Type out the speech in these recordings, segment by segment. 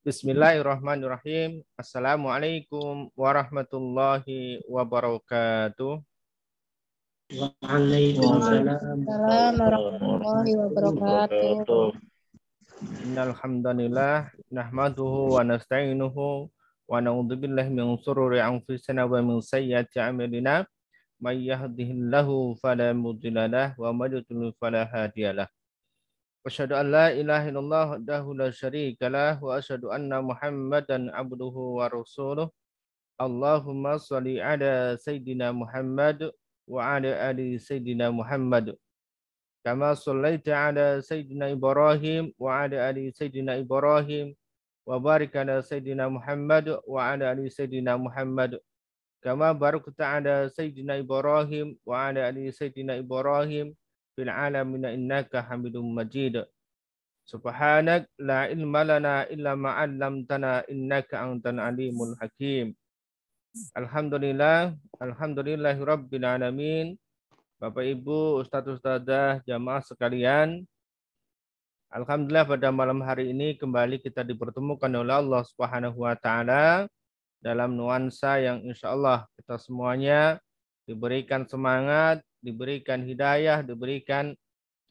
Bismillahirrahmanirrahim. Assalamualaikum warahmatullahi wabarakatuh. Waalaikumsalam warahmatullahi wabarakatuh. Innal hamdalillah nahmaduhu wa nasta'inuhu wa na'udzubillahi min shururi anfusina wa min sayyiati a'malina. May yahdihillahu fala mudilla lahu wa may yudlil fala hadiyalah. Asyhadu an la ilaha illallah wahdahu la syarika lah wa asyhadu anna Muhammadan abduhu wa rasuluh. Allahumma shalli ala sayyidina Muhammad wa ala ali sayyidina Muhammad. Kama shallaita ala sayyidina Ibrahim wa ala ali sayyidina Ibrahim wa barik ala sayyidina Muhammad wa ala ali sayyidina Muhammad. Kama barakta ala sayyidina Ibrahim wa ala ali sayyidina Ibrahim fil alamin innaka Hamidum Majid. Subhanak la ilma lana illa ma 'allamtana innaka antal alimul hakim. Alhamdulillahi rabbil alamin. Bapak Ibu, Ustadz Ustadzah, jamaah sekalian. Alhamdulillah pada malam hari ini kembali kita dipertemukan oleh Allah Subhanahu wa taala dalam nuansa yang insyaallah kita semuanya diberikan semangat, diberikan hidayah, diberikan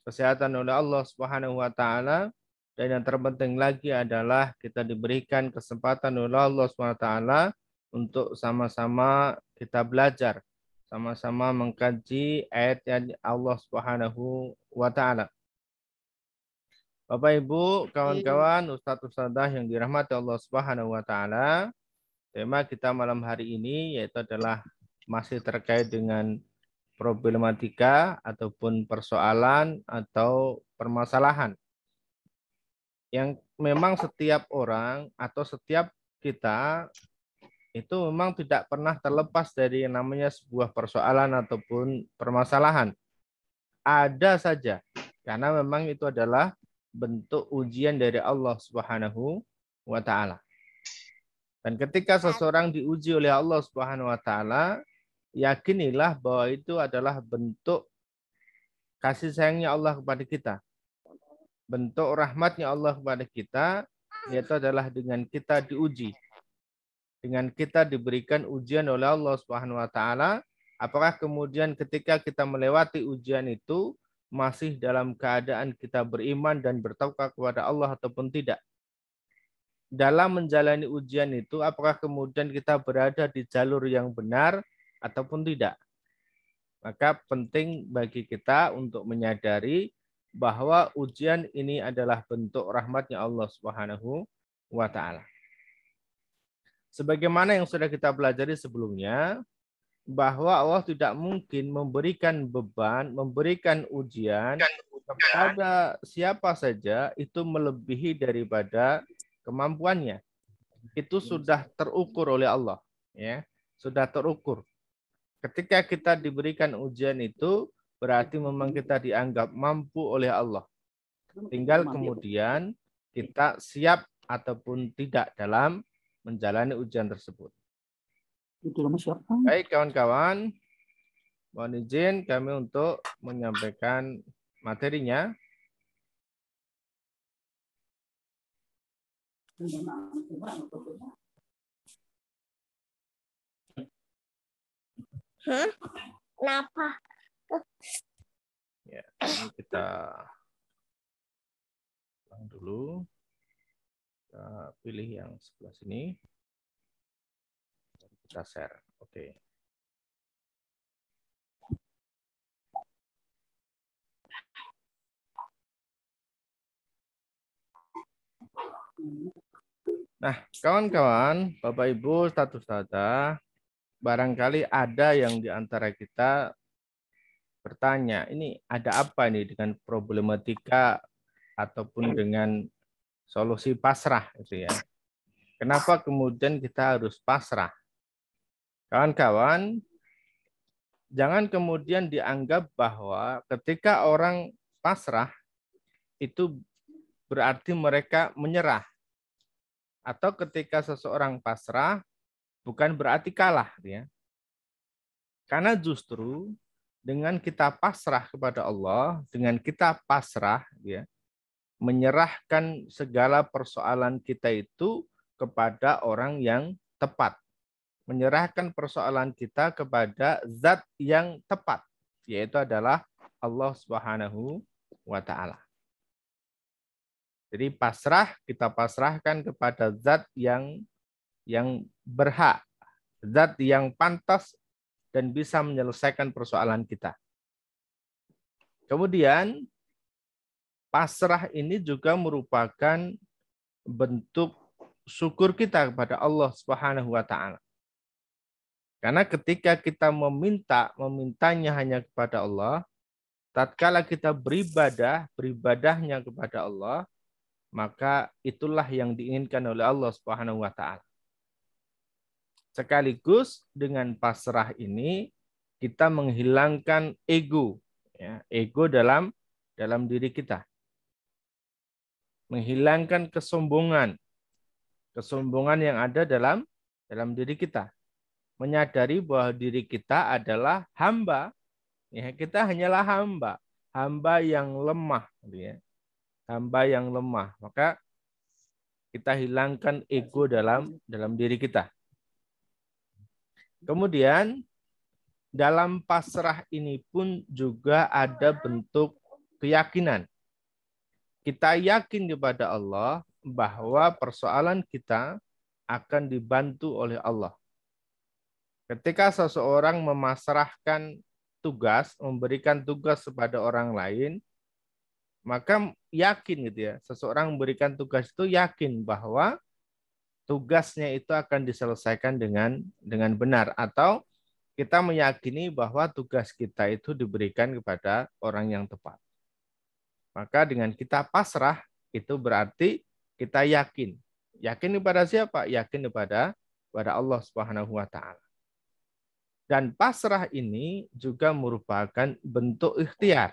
kesehatan oleh Allah Subhanahu wa taala, dan yang terpenting lagi adalah kita diberikan kesempatan oleh Allah Subhanahu wa taala untuk sama-sama kita belajar, sama-sama mengkaji ayat Allah Subhanahu wa taala. Bapak Ibu, kawan-kawan, Ustadz Ustadzah yang dirahmati Allah Subhanahu wa taala, tema kita malam hari ini yaitu adalah masih terkait dengan problematika ataupun persoalan atau permasalahan yang memang setiap orang atau setiap kita itu memang tidak pernah terlepas dari yang namanya sebuah persoalan ataupun permasalahan. Ada saja, karena memang itu adalah bentuk ujian dari Allah Subhanahu wa taala. Dan ketika seseorang diuji oleh Allah Subhanahu wa taala, yakinilah bahwa itu adalah bentuk kasih sayangnya Allah kepada kita. Bentuk rahmatnya Allah kepada kita, yaitu adalah dengan kita diuji. Dengan kita diberikan ujian oleh Allah Subhanahu wa taala, apakah kemudian ketika kita melewati ujian itu masih dalam keadaan kita beriman dan bertakwa kepada Allah ataupun tidak? Dalam menjalani ujian itu, apakah kemudian kita berada di jalur yang benar ataupun tidak? Maka penting bagi kita untuk menyadari bahwa ujian ini adalah bentuk rahmatnya Allah Subhanahu wa taala. Sebagaimana yang sudah kita pelajari sebelumnya, bahwa Allah tidak mungkin memberikan beban, memberikan ujian kepada siapa saja itu melebihi daripada kemampuannya. Itu sudah terukur oleh Allah, ya, sudah terukur. Ketika kita diberikan ujian itu berarti memang kita dianggap mampu oleh Allah. Tinggal kemudian kita siap ataupun tidak dalam menjalani ujian tersebut. Baik kawan-kawan, mohon izin kami untuk menyampaikan materinya. Kenapa? Ya, ini kita ulang dulu. Kita pilih yang sebelah sini. Kita share. Oke. Nah, kawan-kawan, Bapak Ibu, status data, barangkali ada yang di antara kita bertanya, ini ada apa nih dengan problematika ataupun dengan solusi pasrah itu ya. Kenapa kemudian kita harus pasrah? Kawan-kawan, jangan kemudian dianggap bahwa ketika orang pasrah itu berarti mereka menyerah. Atau ketika seseorang pasrah bukan berarti kalah, ya. Karena justru dengan kita pasrah kepada Allah, dengan kita pasrah, ya, menyerahkan segala persoalan kita itu kepada orang yang tepat. Menyerahkan persoalan kita kepada zat yang tepat, yaitu adalah Allah Subhanahu wa taala. Jadi pasrah, kita pasrahkan kepada zat yang berhak, zat yang pantas dan bisa menyelesaikan persoalan kita. Kemudian pasrah ini juga merupakan bentuk syukur kita kepada Allah Subhanahu wa taala. Karena ketika kita memintanya hanya kepada Allah, tatkala kita beribadahnya kepada Allah, maka itulah yang diinginkan oleh Allah Subhanahu wa taala. Sekaligus dengan pasrah ini kita menghilangkan ego, ya, ego dalam diri kita. Menghilangkan kesombongan yang ada dalam diri kita. Menyadari bahwa diri kita adalah hamba. Ya, kita hanyalah hamba yang lemah, ya. Hamba yang lemah. Maka kita hilangkan ego dalam diri kita. Kemudian dalam pasrah ini pun juga ada bentuk keyakinan. Kita yakin kepada Allah bahwa persoalan kita akan dibantu oleh Allah. Ketika seseorang memasrahkan tugas, memberikan tugas kepada orang lain, maka yakin gitu ya, seseorang memberikan tugas itu yakin bahwa tugasnya itu akan diselesaikan dengan benar, atau kita meyakini bahwa tugas kita itu diberikan kepada orang yang tepat. Maka dengan kita pasrah itu berarti kita yakin. Yakin kepada siapa? Yakin kepada Allah Subhanahu wa taala. Dan pasrah ini juga merupakan bentuk ikhtiar.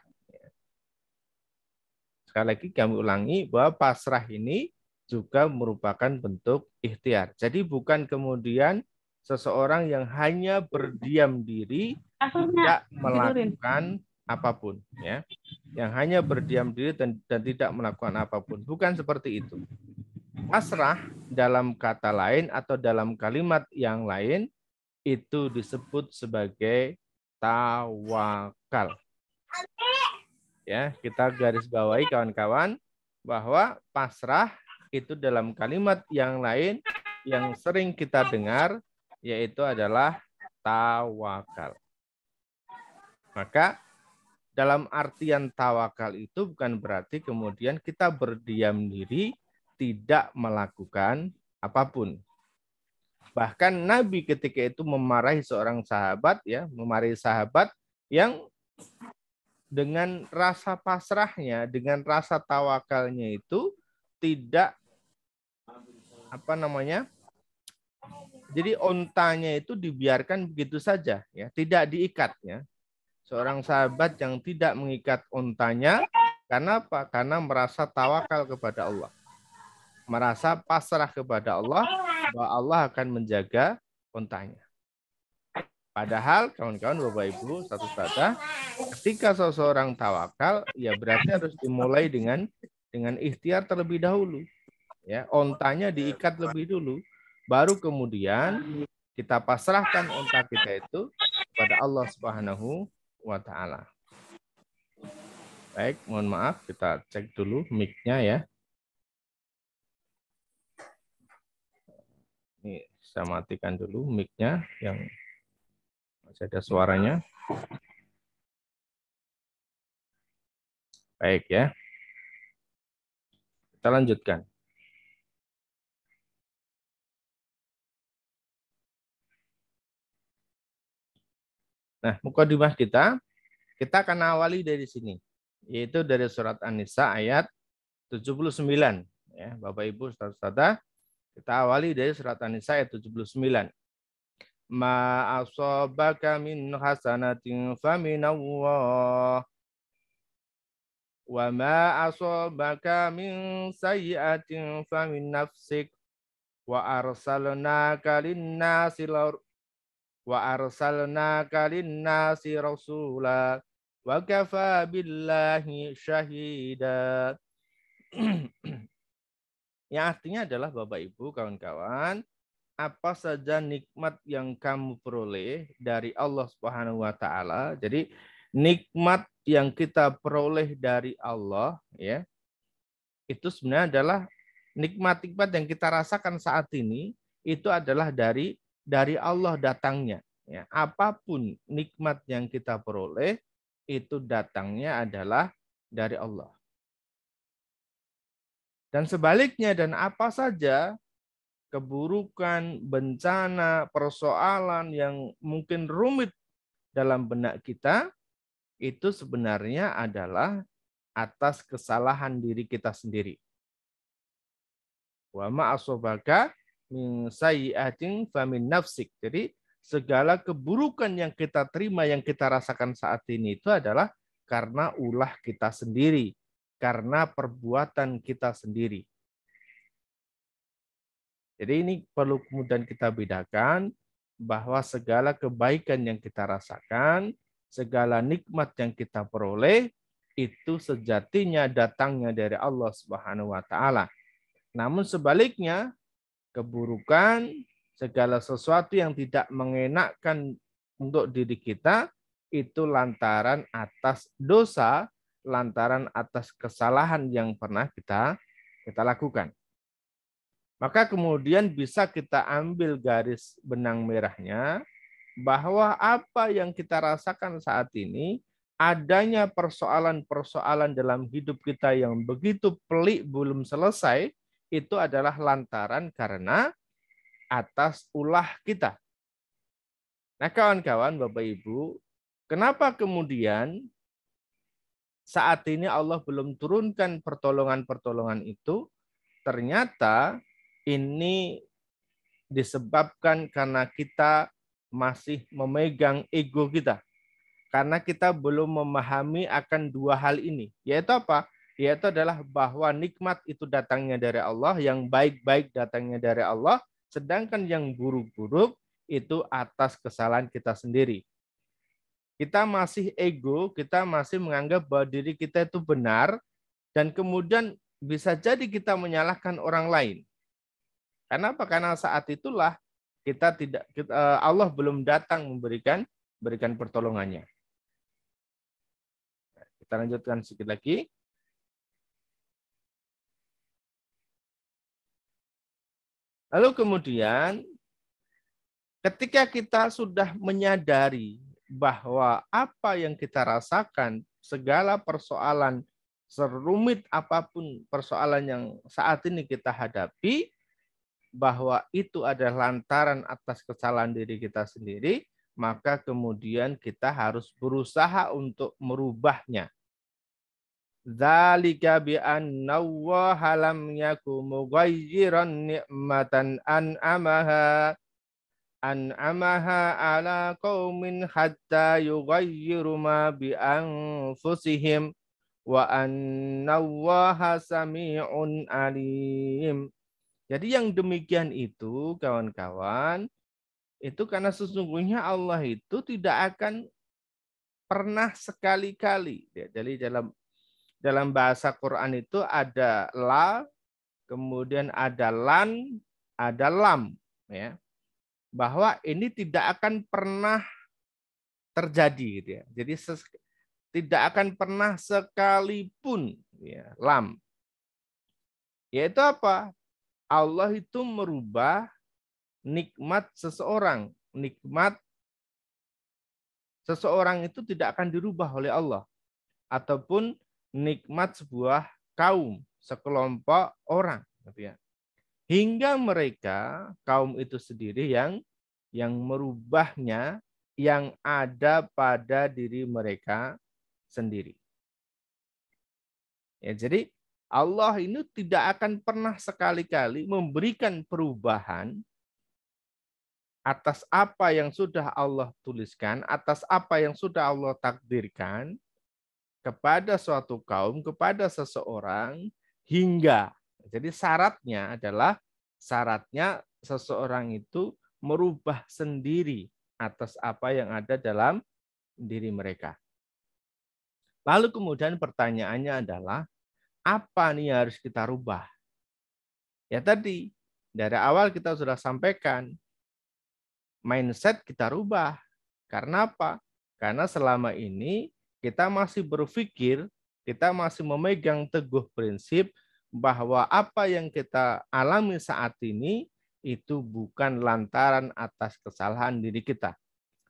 Sekali lagi kami ulangi bahwa pasrah ini juga merupakan bentuk ikhtiar. Jadi bukan kemudian seseorang yang hanya berdiam diri, tidak melakukan apapun, ya. Yang hanya berdiam diri dan tidak melakukan apapun. Bukan seperti itu. Pasrah dalam kata lain atau dalam kalimat yang lain itu disebut sebagai tawakal. Ya, kita garis bawahi kawan-kawan bahwa pasrah itu dalam kalimat yang lain yang sering kita dengar yaitu adalah tawakal. Maka dalam artian tawakal itu bukan berarti kemudian kita berdiam diri tidak melakukan apapun. Bahkan Nabi ketika itu memarahi seorang sahabat, ya, memarahi sahabat yang dengan rasa pasrahnya, dengan rasa tawakalnya itu tidak jadi ontanya itu dibiarkan begitu saja, ya, tidak diikat, ya. Seorang sahabat yang tidak mengikat ontanya, karena apa? Karena merasa tawakal kepada Allah, merasa pasrah kepada Allah bahwa Allah akan menjaga ontanya. Padahal kawan-kawan Bapak Ibu satu kata, ketika seseorang tawakal, ya berarti harus dimulai dengan ikhtiar terlebih dahulu. Ya, ontanya diikat lebih dulu, baru kemudian kita pasrahkan onta kita itu kepada Allah Subhanahu wa taala. Baik, mohon maaf, kita cek dulu mic-nya ya. Ini saya matikan dulu mic-nya yang masih ada suaranya. Baik ya. Kita lanjutkan. Nah, mukadimah kita akan awali dari sini, yaitu dari surat An-Nisa ayat 79. Ya, Bapak Ibu, saudara-saudara, kita awali dari surat An-Nisa ayat 79. Ma asabaka min hasanatin faminallah wa ma asabaka min sayyi'atin famin nafsik wa arsalnaka lin-nasi rasula wa kafa billahi syahida. Yang artinya adalah Bapak Ibu, kawan-kawan, apa saja nikmat yang kamu peroleh dari Allah Subhanahu wa taala. Jadi nikmat yang kita peroleh dari Allah ya, itu sebenarnya adalah nikmat-nikmat yang kita rasakan saat ini itu adalah dari Allah datangnya ya. Apapun nikmat yang kita peroleh itu datangnya adalah dari Allah. Dan sebaliknya, dan apa saja keburukan, bencana, persoalan yang mungkin rumit dalam benak kita, itu sebenarnya adalah atas kesalahan diri kita sendiri. Wa ma asobaka min sayyi'atin famin nafsik. Jadi segala keburukan yang kita terima, yang kita rasakan saat ini itu adalah karena ulah kita sendiri, karena perbuatan kita sendiri. Jadi ini perlu kemudian kita bedakan bahwa segala kebaikan yang kita rasakan, segala nikmat yang kita peroleh, itu sejatinya datangnya dari Allah Subhanahu wa taala. Namun sebaliknya, keburukan, segala sesuatu yang tidak mengenakkan untuk diri kita, itu lantaran atas dosa, lantaran atas kesalahan yang pernah kita lakukan. Maka kemudian bisa kita ambil garis benang merahnya bahwa apa yang kita rasakan saat ini, adanya persoalan-persoalan dalam hidup kita yang begitu pelik belum selesai, itu adalah lantaran karena atas ulah kita. Nah kawan-kawan, Bapak Ibu, kenapa kemudian saat ini Allah belum turunkan pertolongan-pertolongan itu? Ternyata ini disebabkan karena kita masih memegang ego kita. Karena kita belum memahami akan dua hal ini. Yaitu apa? Yaitu adalah bahwa nikmat itu datangnya dari Allah, yang baik-baik datangnya dari Allah, sedangkan yang buruk-buruk itu atas kesalahan kita sendiri. Kita masih ego, kita masih menganggap bahwa diri kita itu benar, dan kemudian bisa jadi kita menyalahkan orang lain. Kenapa? Karena saat itulah Allah belum datang memberikan pertolongannya. Kita lanjutkan sedikit lagi. Lalu kemudian ketika kita sudah menyadari bahwa apa yang kita rasakan, segala persoalan, serumit apapun persoalan yang saat ini kita hadapi, bahwa itu adalah lantaran atas kesalahan diri kita sendiri, maka kemudian kita harus berusaha untuk merubahnya. Dzalika bi anna Allaha lam yakum mughayyiran ni'matan an'amaha ala qaumin hatta yughayyiru ma bi anfusihim wa anna Allaha sami'un alim. Jadi yang demikian itu kawan-kawan, itu karena sesungguhnya Allah itu tidak akan pernah sekali-kali. Jadi dalam bahasa Quran itu ada la, kemudian ada lan, ada lam, ya. Bahwa ini tidak akan pernah terjadi, gitu ya. Jadi tidak akan pernah sekalipun, ya, lam. Yaitu apa? Allah itu merubah nikmat seseorang. Nikmat seseorang itu tidak akan dirubah oleh Allah. Ataupun nikmat sebuah kaum, sekelompok orang, gitu ya. Hingga mereka, kaum itu sendiri yang merubahnya, yang ada pada diri mereka sendiri. Ya, jadi Allah ini tidak akan pernah sekali-kali memberikan perubahan atas apa yang sudah Allah tuliskan, atas apa yang sudah Allah takdirkan, kepada suatu kaum, kepada seseorang, hingga. Jadi syaratnya adalah seseorang itu merubah sendiri atas apa yang ada dalam diri mereka. Lalu kemudian pertanyaannya adalah, apa nih yang harus kita rubah? Ya tadi, dari awal kita sudah sampaikan, mindset kita rubah. Karena apa? Karena selama ini kita masih berpikir, kita masih memegang teguh prinsip bahwa apa yang kita alami saat ini itu bukan lantaran atas kesalahan diri kita.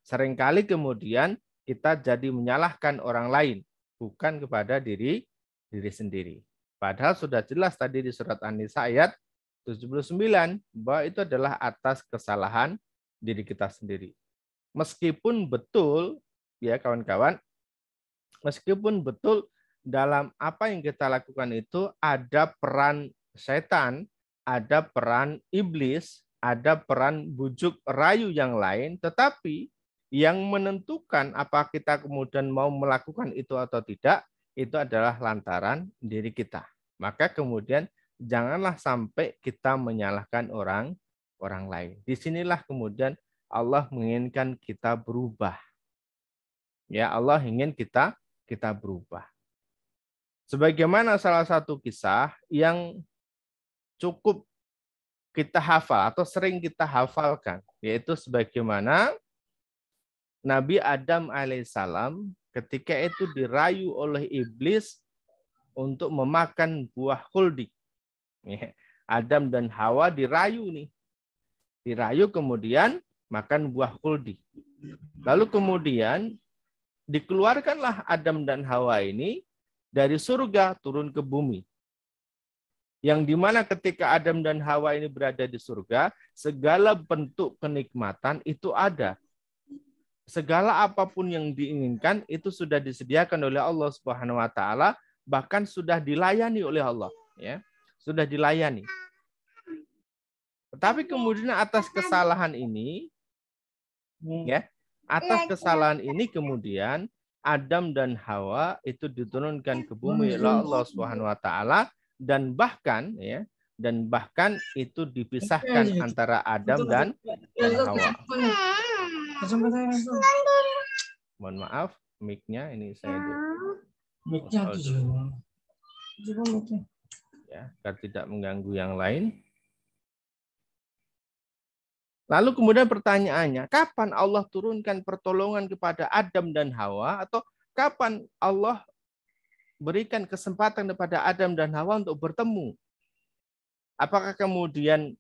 Seringkali kemudian kita jadi menyalahkan orang lain, bukan kepada diri sendiri. Padahal sudah jelas tadi di surat An-Nisa ayat 79 bahwa itu adalah atas kesalahan diri kita sendiri. Meskipun betul, ya kawan-kawan, meskipun betul dalam apa yang kita lakukan itu ada peran setan, ada peran iblis, ada peran bujuk rayu yang lain, tetapi yang menentukan apa kita kemudian mau melakukan itu atau tidak, itu adalah lantaran diri kita. Maka kemudian janganlah sampai kita menyalahkan orang lain. Disinilah kemudian Allah menginginkan kita berubah. Ya, Allah ingin kita berubah. Sebagaimana salah satu kisah yang cukup kita hafal atau sering kita hafalkan, yaitu sebagaimana Nabi Adam alaihissalam ketika itu dirayu oleh iblis untuk memakan buah khuldi. Adam dan Hawa dirayu nih. Dirayu kemudian makan buah khuldi. Lalu kemudian dikeluarkanlah Adam dan Hawa ini dari surga turun ke bumi. Yang dimana ketika Adam dan Hawa ini berada di surga, segala bentuk kenikmatan itu ada. Segala apapun yang diinginkan itu sudah disediakan oleh Allah Subhanahu wa taala, bahkan sudah dilayani oleh Allah, ya. Sudah dilayani. Tetapi kemudian atas kesalahan ini, ya, atas kesalahan ini kemudian Adam dan Hawa itu diturunkan ke bumi oleh Allah Subhanahu wa taala dan bahkan itu dipisahkan antara Adam dan Hawa. Mohon maaf, mic-nya ini saya ya, agar tidak mengganggu yang lain. Lalu kemudian pertanyaannya, kapan Allah turunkan pertolongan kepada Adam dan Hawa, atau kapan Allah berikan kesempatan kepada Adam dan Hawa untuk bertemu? Apakah kemudian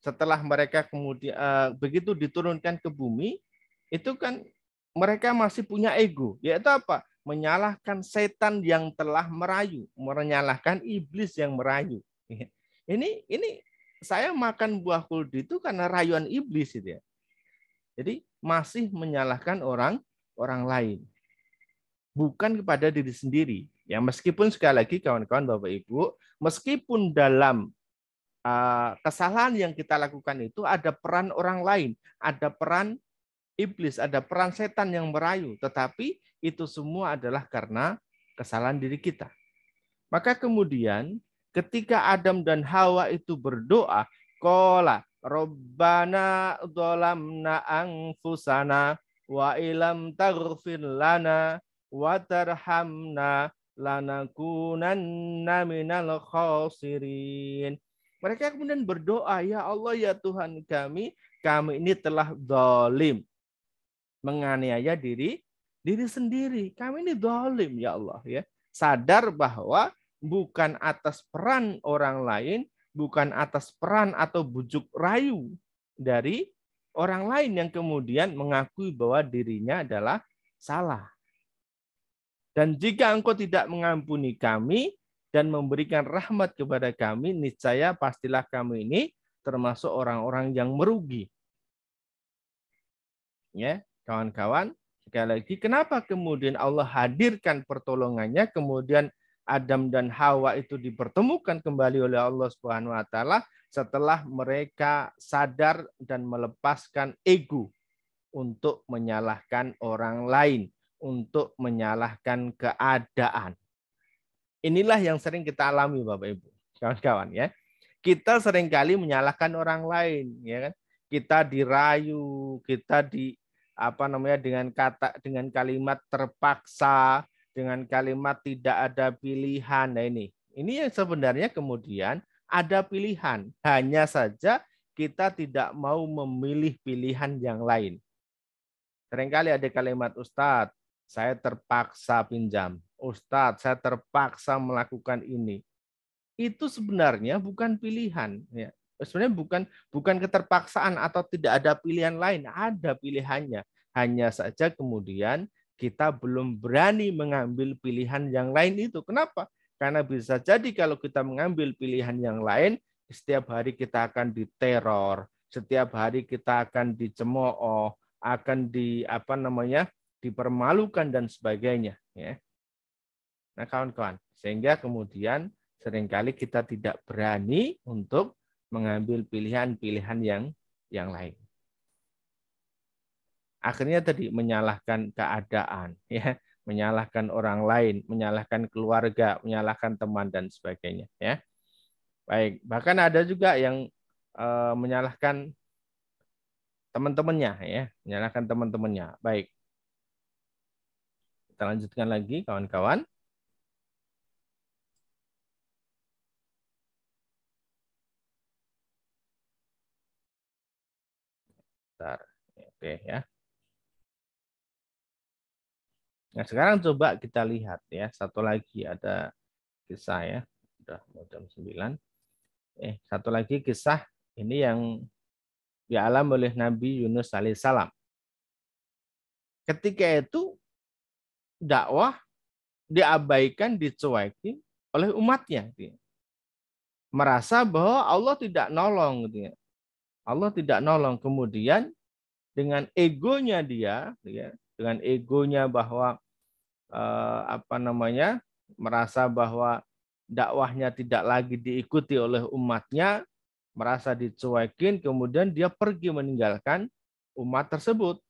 setelah mereka kemudian begitu diturunkan ke bumi, itu kan mereka masih punya ego, yaitu apa? Menyalahkan setan yang telah merayu, menyalahkan iblis yang merayu. Ini saya makan buah khuldi itu karena rayuan iblis itu ya. Jadi masih menyalahkan orang lain, bukan kepada diri sendiri. Ya, meskipun sekali lagi kawan-kawan Bapak Ibu, meskipun dalam kesalahan yang kita lakukan itu ada peran orang lain, ada peran iblis, ada peran setan yang merayu, tetapi itu semua adalah karena kesalahan diri kita. Maka kemudian ketika Adam dan Hawa itu berdoa, qala Rabbana dzalamna anfusana wa ilam taghfir lana wa tarhamna lanakunanna minal khasirin. Mereka kemudian berdoa, ya Allah ya Tuhan kami ini telah zalim, menganiaya diri sendiri. Kami ini zalim ya Allah ya. Sadar bahwa bukan atas peran orang lain, bukan atas peran atau bujuk rayu dari orang lain yang kemudian mengakui bahwa dirinya adalah salah. Dan jika engkau tidak mengampuni kami dan memberikan rahmat kepada kami, niscaya pastilah kami ini termasuk orang-orang yang merugi. Ya, kawan-kawan, sekali lagi, kenapa kemudian Allah hadirkan pertolongannya, kemudian Adam dan Hawa itu dipertemukan kembali oleh Allah Subhanahu wa taala setelah mereka sadar dan melepaskan ego untuk menyalahkan orang lain, untuk menyalahkan keadaan. Inilah yang sering kita alami Bapak Ibu, kawan-kawan ya. Kita seringkali menyalahkan orang lain, ya kan? Kita dirayu, kita dengan kalimat terpaksa, dengan kalimat tidak ada pilihan. Nah ini Ini yang sebenarnya kemudian ada pilihan. Hanya saja kita tidak mau memilih pilihan yang lain. Seringkali ada kalimat, Ustadz, saya terpaksa pinjam. Ustadz, saya terpaksa melakukan ini. Itu sebenarnya bukan pilihan. Ya. Sebenarnya bukan keterpaksaan atau tidak ada pilihan lain. Ada pilihannya. Hanya saja kemudian kita belum berani mengambil pilihan yang lain itu. Kenapa? Karena bisa jadi kalau kita mengambil pilihan yang lain, setiap hari kita akan diteror, setiap hari kita akan dicemooh, akan dipermalukan dan sebagainya. Ya. Nah, kawan-kawan, sehingga kemudian seringkali kita tidak berani untuk mengambil pilihan-pilihan yang lain. Akhirnya tadi menyalahkan keadaan, ya, menyalahkan orang lain, menyalahkan keluarga, menyalahkan teman dan sebagainya, ya. Baik, bahkan ada juga yang menyalahkan teman-temannya, ya, menyalahkan teman-temannya. Baik, kita lanjutkan lagi, kawan-kawan. Bentar. Oke, ya. Nah, sekarang coba kita lihat ya, satu lagi ada kisah ya. Sudah mau jam 9. Satu lagi kisah ini yang dialami oleh Nabi Yunus alaihissalam. Ketika itu dakwah diabaikan, dicuekin oleh umatnya. Merasa bahwa Allah tidak nolong. Allah tidak nolong. Kemudian dengan egonya dia, dengan egonya bahwa merasa bahwa dakwahnya tidak lagi diikuti oleh umatnya, merasa dicuekin, kemudian dia pergi meninggalkan umat tersebut.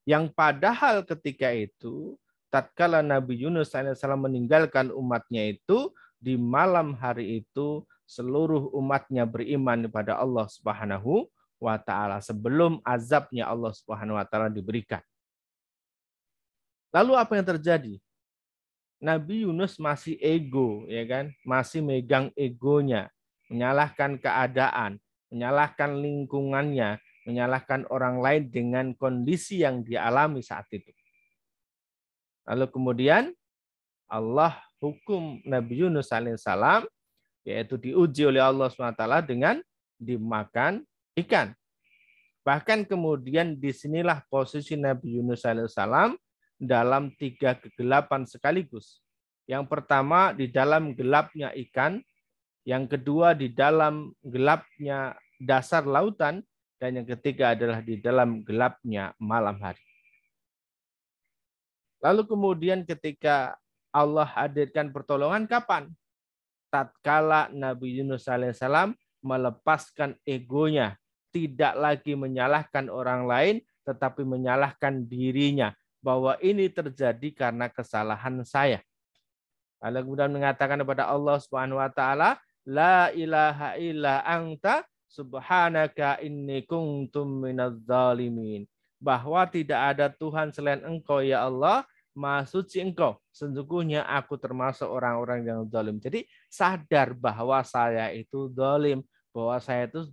Yang padahal ketika itu, tatkala Nabi Yunus alaihissalam meninggalkan umatnya itu, di malam hari itu seluruh umatnya beriman kepada Allah Subhanahu wa taala sebelum azabnya Allah Subhanahu wa taala diberikan. Lalu apa yang terjadi? Nabi Yunus masih ego, ya kan? Masih megang egonya, menyalahkan keadaan, menyalahkan lingkungannya, menyalahkan orang lain dengan kondisi yang dialami saat itu. Lalu kemudian Allah hukum Nabi Yunus alaihissalam, yaitu diuji oleh Allah SWT dengan dimakan ikan. Bahkan kemudian disinilah posisi Nabi Yunus alaihissalam dalam 3 kegelapan sekaligus. Yang pertama di dalam gelapnya ikan, yang kedua di dalam gelapnya dasar lautan, dan yang ketiga adalah di dalam gelapnya malam hari. Lalu kemudian ketika Allah hadirkan pertolongan kapan? Tatkala Nabi Yunus alaihissalam melepaskan egonya, tidak lagi menyalahkan orang lain, tetapi menyalahkan dirinya, bahwa ini terjadi karena kesalahan saya. Lalu kemudian mengatakan kepada Allah Subhanahu wa taala, la ilaha illa anta subhanaka inni kuntum minadz zalimin. Bahwa tidak ada Tuhan selain Engkau ya Allah, Maha suci Engkau. Sesungguhnya aku termasuk orang-orang yang zalim. Jadi sadar bahwa saya itu zalim, bahwa saya itu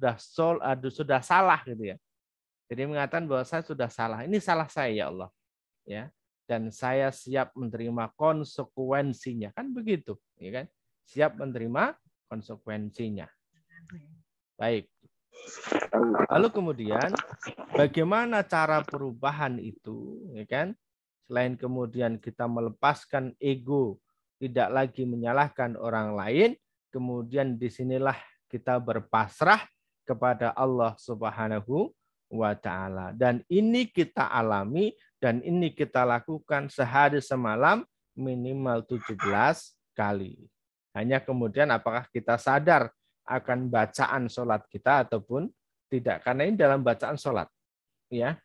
sudah salah gitu ya. Jadi mengatakan bahwa saya sudah salah. Ini salah saya ya Allah. Ya. Dan saya siap menerima konsekuensinya. Kan begitu, ya kan? Siap menerima konsekuensinya. Baik. Lalu kemudian bagaimana cara perubahan itu, ya kan? Selain kemudian kita melepaskan ego, tidak lagi menyalahkan orang lain, kemudian disinilah kita berpasrah kepada Allah Subhanahu wa taala. Dan ini kita alami dan ini kita lakukan sehari semalam minimal 17 kali. Hanya kemudian apakah kita sadar akan bacaan sholat kita ataupun tidak. Karena ini dalam bacaan sholat. Ya.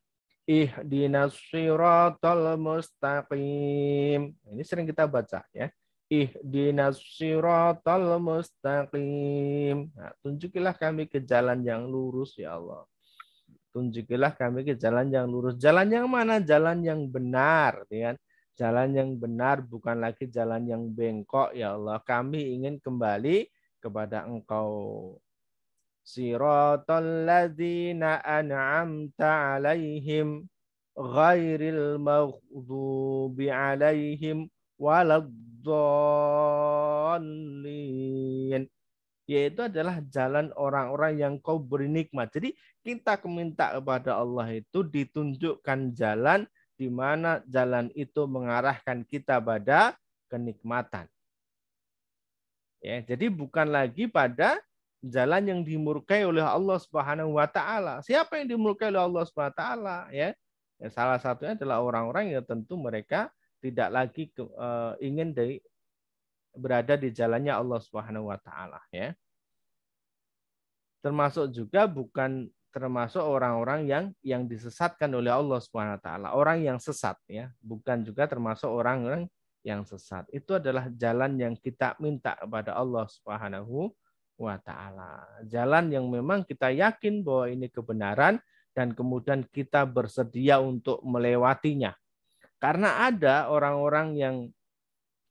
Ihdinas siratal mustaqim. Ini sering kita baca ya. Ihdinas siratal mustaqim. Nah, tunjukilah kami ke jalan yang lurus ya Allah. Tunjukilah kami ke jalan yang lurus. Jalan yang mana? Jalan yang benar, ya kan? jalan yang benar, bukan lagi jalan yang bengkok. Ya Allah, kami ingin kembali kepada Engkau. Siratal ladzina an'amta alaihim ghairil maghdubi alaihim waladdallin, yaitu adalah jalan orang-orang yang kau beri nikmat. Jadi kita meminta kepada Allah itu ditunjukkan jalan di mana jalan itu mengarahkan kita pada kenikmatan. Ya, jadi bukan lagi pada jalan yang dimurkai oleh Allah Subhanahu wa taala. Siapa yang dimurkai oleh Allah Subhanahu wa taala, ya? Ya, salah satunya adalah orang-orang yang tentu mereka tidak lagi ingin berada di jalannya Allah Subhanahu wa taala, ya. Termasuk juga bukan termasuk orang-orang yang disesatkan oleh Allah Subhanahu wa taala, orang yang sesat, ya, bukan juga termasuk orang-orang yang sesat. Itu adalah jalan yang kita minta kepada Allah Subhanahu wa taala. Jalan yang memang kita yakin bahwa ini kebenaran dan kemudian kita bersedia untuk melewatinya. Karena ada orang-orang yang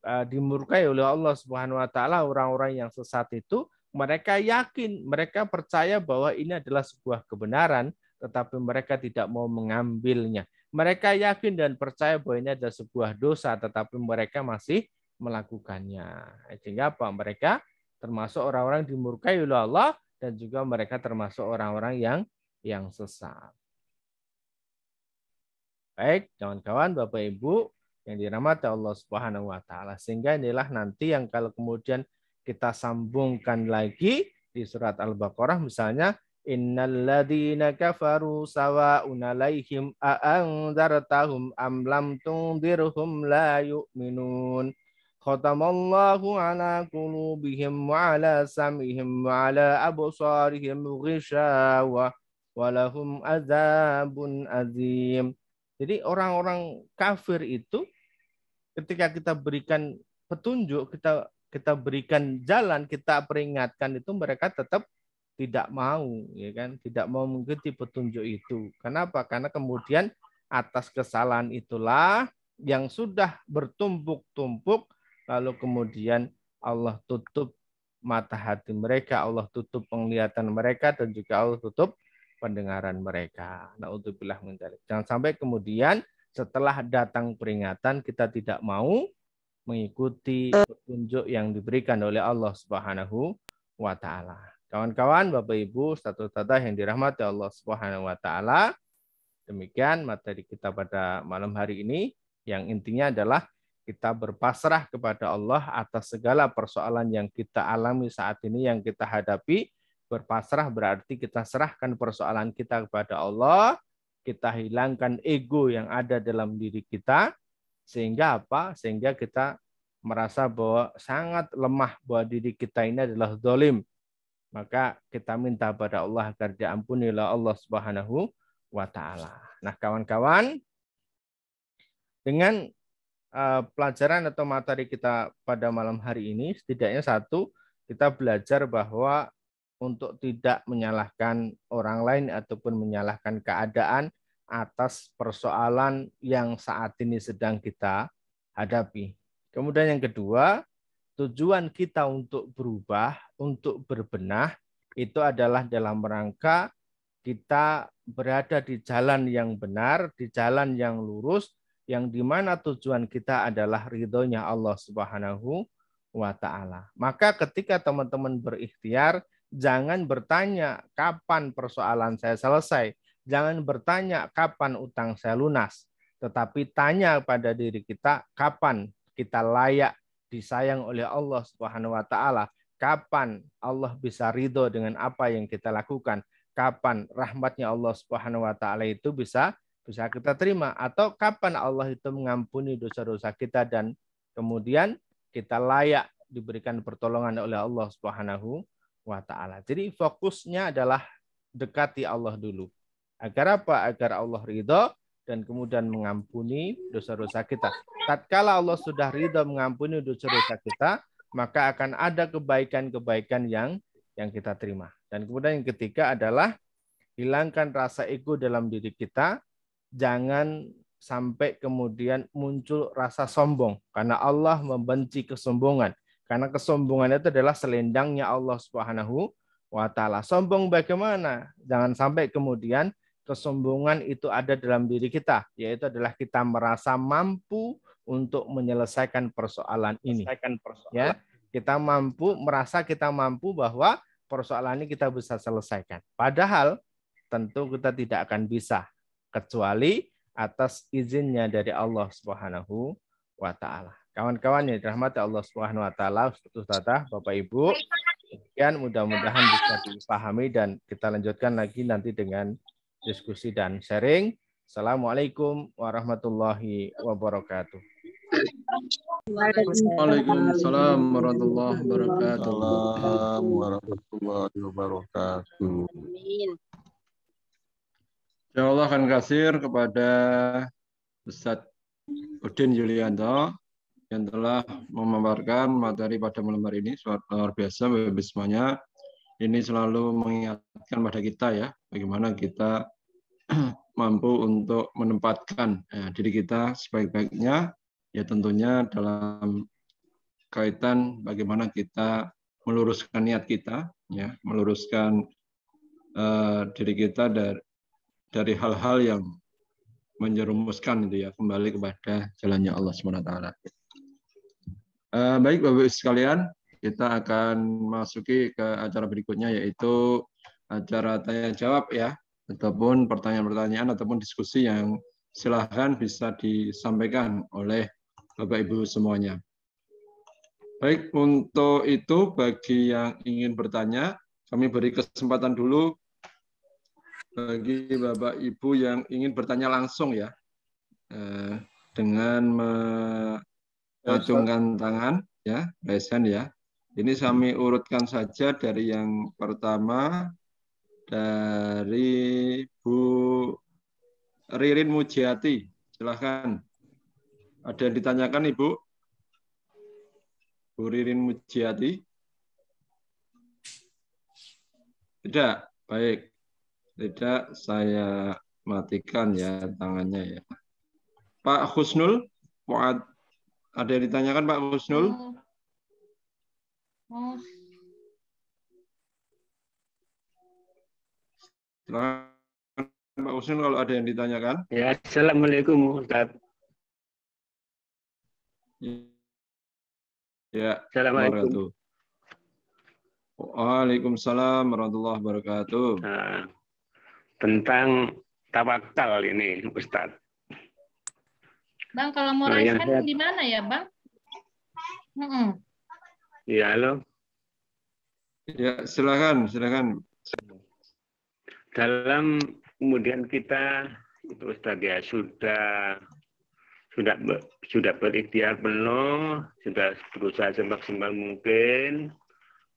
dimurkai oleh Allah Subhanahu wa taala, orang-orang yang sesat itu, mereka yakin, mereka percaya bahwa ini adalah sebuah kebenaran, tetapi mereka tidak mau mengambilnya. Mereka yakin dan percaya bahwa ini adalah sebuah dosa, tetapi mereka masih melakukannya. Sehingga apa? Mereka termasuk orang-orang dimurkai oleh Allah dan juga mereka termasuk orang-orang yang sesat. Baik, kawan-kawan, Bapak Ibu yang dirahmati Allah Subhanahu wa taala. Sehingga inilah nanti yang kalau kemudian kita sambungkan lagi di surat Al-Baqarah misalnya, innal ladzina kafaru sawa'un 'alaihim a'anzartahum am lam tundirhum la yu'minun. Khatamallahu 'ala qulubihim wa 'ala sam'ihim wa 'ala absarihim ghishawah wa lahum adzabun azim. Jadi orang-orang kafir itu ketika kita berikan petunjuk, kita berikan jalan, kita peringatkan itu mereka tetap tidak mau, ya kan? Tidak mau mengikuti petunjuk itu. Kenapa? Karena kemudian atas kesalahan itulah yang sudah bertumpuk-tumpuk, lalu kemudian Allah tutup mata hati mereka, Allah tutup penglihatan mereka, dan juga Allah tutup pendengaran mereka. Naudzubillah min dzalik. Jangan sampai kemudian setelah datang peringatan kita tidak mau mengikuti petunjuk yang diberikan oleh Allah Subhanahu wa taala. Kawan-kawan, Bapak Ibu, ustadz-ustadzah yang dirahmati Allah Subhanahu wa taala, demikian materi kita pada malam hari ini, yang intinya adalah kita berpasrah kepada Allah atas segala persoalan yang kita alami saat ini, yang kita hadapi. Berpasrah berarti kita serahkan persoalan kita kepada Allah, kita hilangkan ego yang ada dalam diri kita, sehingga apa? Sehingga kita merasa bahwa sangat lemah, bahwa diri kita ini adalah zalim. Maka kita minta pada Allah agar diampuni oleh Allah Subhanahu wa taala. Nah, kawan-kawan, dengan pelajaran atau materi kita pada malam hari ini, setidaknya satu, kita belajar bahwa untuk tidak menyalahkan orang lain ataupun menyalahkan keadaan atas persoalan yang saat ini sedang kita hadapi. Kemudian yang kedua, tujuan kita untuk berubah, untuk berbenah, itu adalah dalam rangka kita berada di jalan yang benar, di jalan yang lurus, yang dimana tujuan kita adalah ridhonya Allah Subhanahu wa taala. Maka ketika teman-teman berikhtiar, jangan bertanya kapan persoalan saya selesai, jangan bertanya kapan utang saya lunas, tetapi tanya pada diri kita kapan kita layak disayang oleh Allah Subhanahu wa taala, kapan Allah bisa ridho dengan apa yang kita lakukan, kapan rahmatnya Allah Subhanahu wa taala itu bisa kita terima, atau kapan Allah itu mengampuni dosa-dosa kita dan kemudian kita layak diberikan pertolongan oleh Allah Subhanahu wa taala. Jadi fokusnya adalah dekati Allah dulu. Agar apa? Agar Allah ridho dan kemudian mengampuni dosa-dosa kita. Tatkala Allah sudah ridho mengampuni dosa-dosa kita, maka akan ada kebaikan-kebaikan yang kita terima. Dan kemudian yang ketiga adalah hilangkan rasa ego dalam diri kita. Jangan sampai kemudian muncul rasa sombong, karena Allah membenci kesombongan. Karena kesombongan itu adalah selendangnya Allah Subhanahu wa taala. Sombong bagaimana? Jangan sampai kemudian kesombongan itu ada dalam diri kita, yaitu adalah kita merasa mampu untuk menyelesaikan persoalan ini. Ya, kita merasa kita mampu bahwa persoalan ini kita bisa selesaikan. Padahal tentu kita tidak akan bisa kecuali atas izinnya dari Allah Subhanahu wa taala. Kawan-kawan yang dirahmati Allah Subhanahu wa taala, Ustazah, Bapak Ibu, demikian mudah-mudahan bisa dipahami dan kita lanjutkan lagi nanti dengan diskusi dan sharing. Assalamualaikum warahmatullahi wabarakatuh. Waalaikumsalam warahmatullahi wabarakatuh. Assalamualaikum warahmatullahi wabarakatuh. Ya Allah akan kasir kepada Ustadz Udin Yulianto yang telah memaparkan materi pada malam hari ini. Luar biasa bagi semuanya. Ini selalu mengingatkan pada kita ya, bagaimana kita mampu untuk menempatkan diri kita sebaik-baiknya, ya tentunya dalam kaitan bagaimana kita meluruskan niat kita, ya meluruskan diri kita dari hal-hal yang menjerumuskan itu ya kembali kepada jalannya Allah SWT. Baik Bapak Ibu sekalian, kita akan masuki ke acara berikutnya yaitu acara tanya jawab ya, ataupun pertanyaan-pertanyaan ataupun diskusi yang silahkan bisa disampaikan oleh Bapak Ibu semuanya. Baik, untuk itu bagi yang ingin bertanya, kami beri kesempatan dulu bagi Bapak Ibu yang ingin bertanya langsung ya, dengan mengacungkan tangan ya, raise hand ya. Ini kami urutkan saja dari yang pertama dari Bu Ririn Mujiati. Silahkan. Ada yang ditanyakan Ibu? Bu Ririn Mujiati? Tidak. Baik. Tidak, saya matikan ya tangannya ya. Pak Husnul, ada yang ditanyakan Pak Husnul? Silakan Pak Husnul kalau ada yang ditanyakan. Ya, Assalamualaikum Ustaz. Ya, Assalamualaikum. Waalaikumsalam warahmatullahi wabarakatuh. Nah, tentang tawakal ini, Ustaz. Bang, kalau mau raise hand di mana ya, Bang? Ya, halo. Ya, silakan. Dalam kemudian kita itu Ustaz ya sudah berikhtiar penuh, sudah berusaha semaksimal mungkin.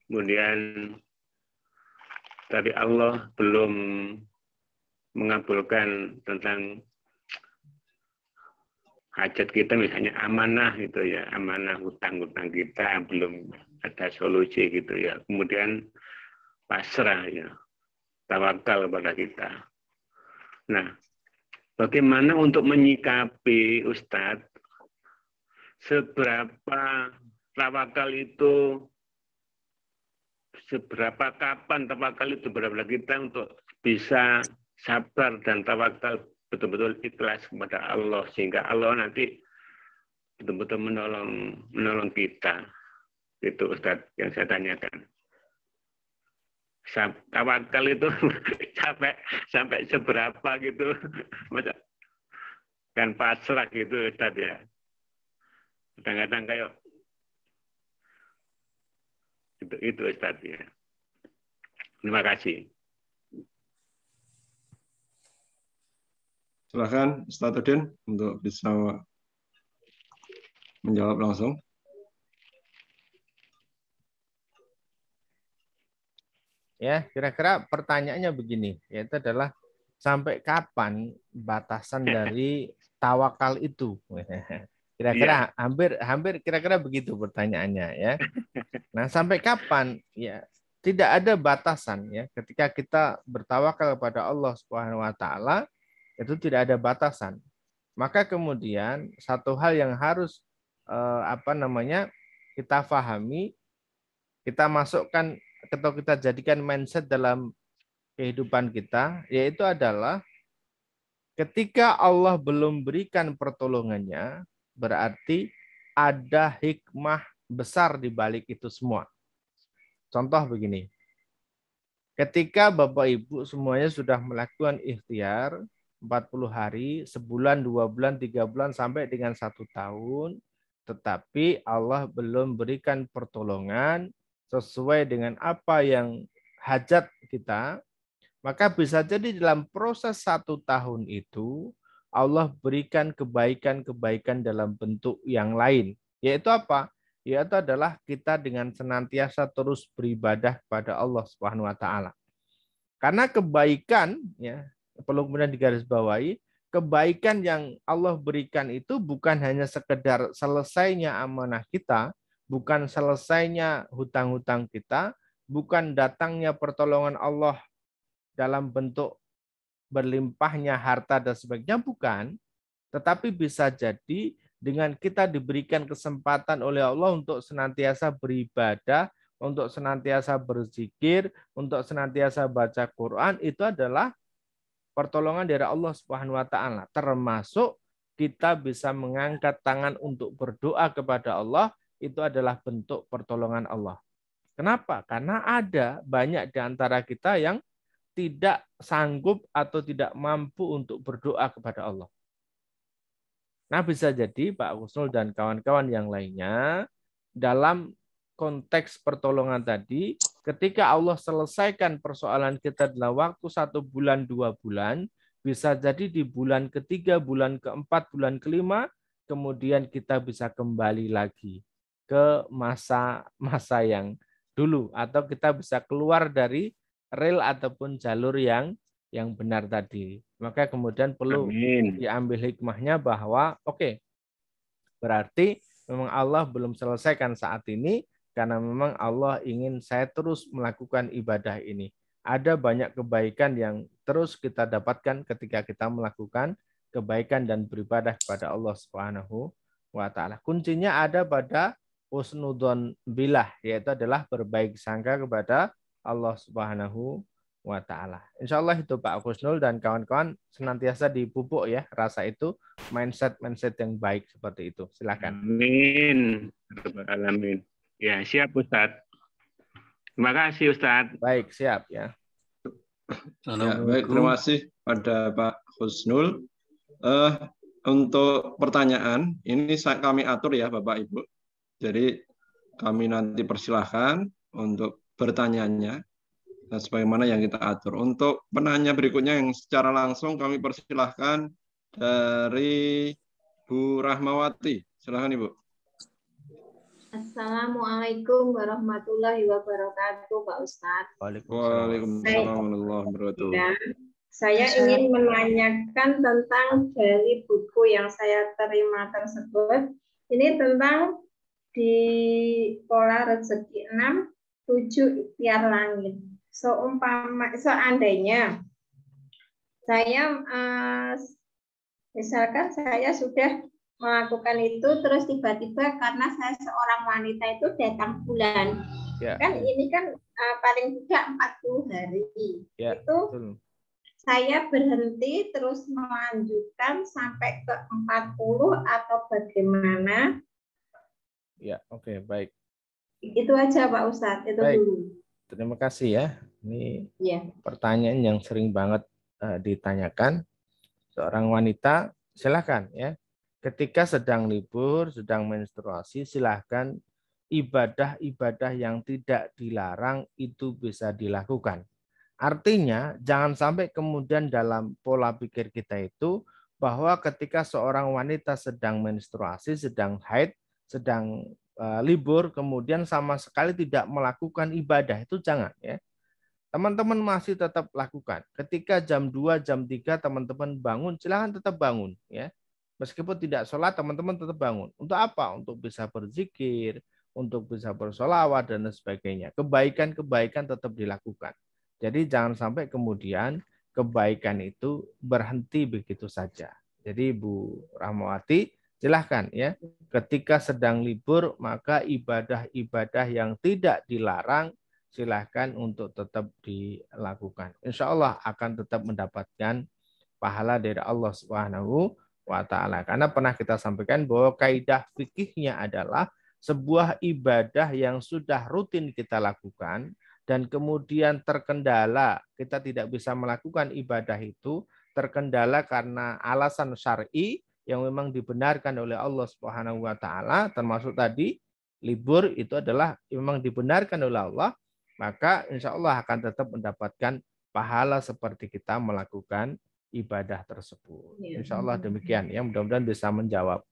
Kemudian tapi Allah belum mengabulkan tentang hajat kita, misalnya amanah gitu ya, amanah hutang-hutang kita belum ada solusi gitu ya. Kemudian pasrah ya, tawakal kepada kita. Nah, bagaimana untuk menyikapi Ustadz seberapa tawakal itu, seberapa kapan tawakal itu benar-benar kita untuk bisa sabar dan tawakal betul-betul ikhlas kepada Allah sehingga Allah nanti betul-betul menolong kita. Itu Ustadz yang saya tanyakan. Tawakal itu sampai seberapa gitu, kan pasrah gitu Ustadz ya. Kadang-kadang kayak itu Ustadz ya. Terima kasih. Silakan Ustaz Udin untuk bisa menjawab langsung. Ya, kira-kira pertanyaannya begini, yaitu adalah sampai kapan batasan dari tawakal itu? Kira-kira hampir kira-kira begitu pertanyaannya ya. Nah, sampai kapan? Ya, tidak ada batasan ya. Ketika kita bertawakal kepada Allah Subhanahu wa taala, itu tidak ada batasan. Maka kemudian satu hal yang harus kita pahami, kita masukkan atau kita jadikan mindset dalam kehidupan kita, yaitu adalah ketika Allah belum berikan pertolongannya, berarti ada hikmah besar di balik itu semua. Contoh begini, ketika Bapak Ibu semuanya sudah melakukan ikhtiar 40 hari, sebulan, 2 bulan, 3 bulan, sampai dengan 1 tahun, tetapi Allah belum berikan pertolongan sesuai dengan apa yang hajat kita, maka bisa jadi dalam proses 1 tahun itu Allah berikan kebaikan-kebaikan dalam bentuk yang lain. Yaitu apa? Yaitu adalah kita dengan senantiasa terus beribadah kepada Allah Subhanahu wa taala. Karena kebaikan, ya, perlu kemudian digarisbawahi, kebaikan yang Allah berikan itu bukan hanya sekedar selesainya amanah kita, bukan selesainya hutang-hutang kita, bukan datangnya pertolongan Allah dalam bentuk berlimpahnya harta dan sebagainya, bukan. Tetapi bisa jadi dengan kita diberikan kesempatan oleh Allah untuk senantiasa beribadah, untuk senantiasa berzikir, untuk senantiasa baca Quran, itu adalah pertolongan dari Allah Subhanahu wa taala. Termasuk kita bisa mengangkat tangan untuk berdoa kepada Allah, itu adalah bentuk pertolongan Allah. Kenapa? Karena ada banyak di antara kita yang tidak sanggup atau tidak mampu untuk berdoa kepada Allah. Nah, bisa jadi Pak Husnul dan kawan-kawan yang lainnya, dalam konteks pertolongan tadi, ketika Allah selesaikan persoalan kita dalam waktu 1 bulan, 2 bulan, bisa jadi di bulan ketiga, bulan keempat, bulan kelima, kemudian kita bisa kembali lagi ke masa yang dulu, atau kita bisa keluar dari rel ataupun jalur yang benar tadi. Maka kemudian perlu diambil hikmahnya bahwa berarti memang Allah belum selesaikan saat ini, karena memang Allah ingin saya terus melakukan ibadah ini. Ada banyak kebaikan yang terus kita dapatkan ketika kita melakukan kebaikan dan beribadah kepada Allah Subhanahu wa taala. Kuncinya ada pada husnudzon billah, yaitu adalah berbaik sangka kepada Allah Subhanahu wa taala. Insyaallah itu Pak Husnul dan kawan-kawan senantiasa dipupuk ya rasa itu, mindset yang baik seperti itu. Silakan. Amin. Alamin. Ya, siap Ustaz. Terima kasih Ustaz. Baik, siap ya. Ya, baik, terima kasih pada Pak Husnul. Untuk pertanyaan ini kami atur ya Bapak Ibu. Jadi kami nanti persilahkan untuk bertanyanya. Nah, sebagaimana yang kita atur. Untuk penanya berikutnya yang secara langsung kami persilahkan dari Bu Rahmawati. Silakan Ibu. Assalamualaikum warahmatullahi wabarakatuh, Pak Ustadz. Waalaikumsalam warahmatullahi wabarakatuh. Saya ingin menanyakan tentang dari buku yang saya terima tersebut. Ini tentang di pola rezeki 6, 7 ikhtiar langit. Seandainya saya misalkan saya sudah melakukan itu, terus tiba-tiba karena saya seorang wanita itu datang bulan, kan ini kan paling tidak 40 hari, itu saya berhenti terus melanjutkan sampai ke 40 atau bagaimana? Ya, oke, baik. Itu aja Pak Ustadz, itu baik. Dulu. Terima kasih ya. Ini pertanyaan yang sering banget ditanyakan. Seorang wanita, silakan ya. Ketika sedang libur, sedang menstruasi, silakan ibadah-ibadah yang tidak dilarang itu bisa dilakukan. Artinya, jangan sampai kemudian dalam pola pikir kita itu bahwa ketika seorang wanita sedang menstruasi, sedang haid, sedang libur, kemudian sama sekali tidak melakukan ibadah, itu jangan ya. Teman-teman masih tetap lakukan. Ketika jam 2, jam 3 teman-teman bangun, silakan tetap bangun ya. Meskipun tidak sholat, teman-teman tetap bangun. Untuk apa? Untuk bisa berzikir, untuk bisa bersolawat dan sebagainya. Kebaikan-kebaikan tetap dilakukan. Jadi jangan sampai kemudian kebaikan itu berhenti begitu saja Jadi Bu Rahmawati, silahkan ya. Ketika sedang libur, maka ibadah-ibadah yang tidak dilarang silahkan untuk tetap dilakukan. Insya Allah akan tetap mendapatkan pahala dari Allah Subhanahu wa Ta'ala. Karena pernah kita sampaikan bahwa kaidah fikihnya adalah sebuah ibadah yang sudah rutin kita lakukan dan kemudian terkendala, kita tidak bisa melakukan ibadah itu, terkendala karena alasan syar'i yang memang dibenarkan oleh Allah Subhanahu wa Ta'ala, termasuk tadi libur itu adalah memang dibenarkan oleh Allah, maka insya Allah akan tetap mendapatkan pahala seperti kita melakukan ibadah tersebut. Insya Allah demikian ya, mudah-mudahan bisa menjawab.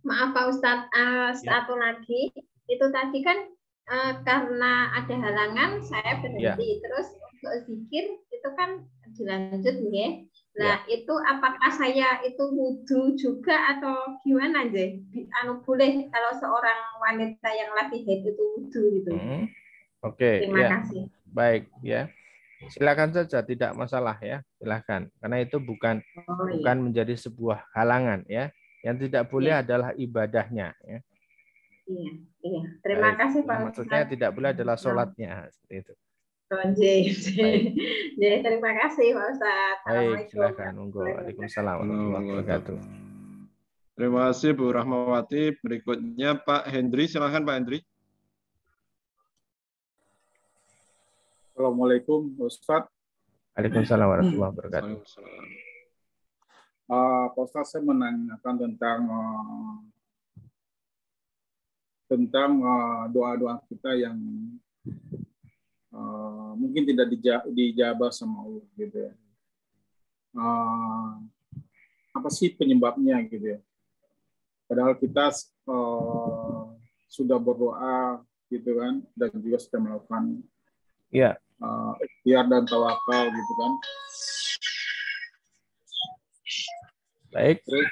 Maaf Pak Ustadz, satu lagi, itu tadi kan karena ada halangan saya berhenti, terus untuk zikir itu kan dilanjut ya. Nah itu apakah saya itu wudhu juga atau gimana aja? Boleh kalau seorang wanita yang lagi haid itu wudhu gitu. Oke. Terima kasih. Baik ya. Silakan saja, tidak masalah ya. Silakan. Karena itu bukan menjadi sebuah halangan ya. Yang tidak boleh adalah ibadahnya ya. Iya. Terima kasih Pak. Maksudnya tidak boleh adalah sholatnya seperti itu. Jadi terima kasih Pak Ustadz. Baik, silakan. Waalaikumsalam warahmatullahi wabarakatuh. Terima kasih Bu Rahmawati. Berikutnya Pak Hendri, silakan Pak Hendri. Assalamualaikum Ustadz. Waalaikumsalam warahmatullahi wabarakatuh. Pak Ustadz, saya menanyakan tentang doa-doa kita yang mungkin tidak dijabah sama Allah gitu ya. Apa sih penyebabnya gitu ya? Padahal kita sudah berdoa gitu kan, dan juga sudah melakukan ikhtiar dan tawakal gitu kan. Baik. Terus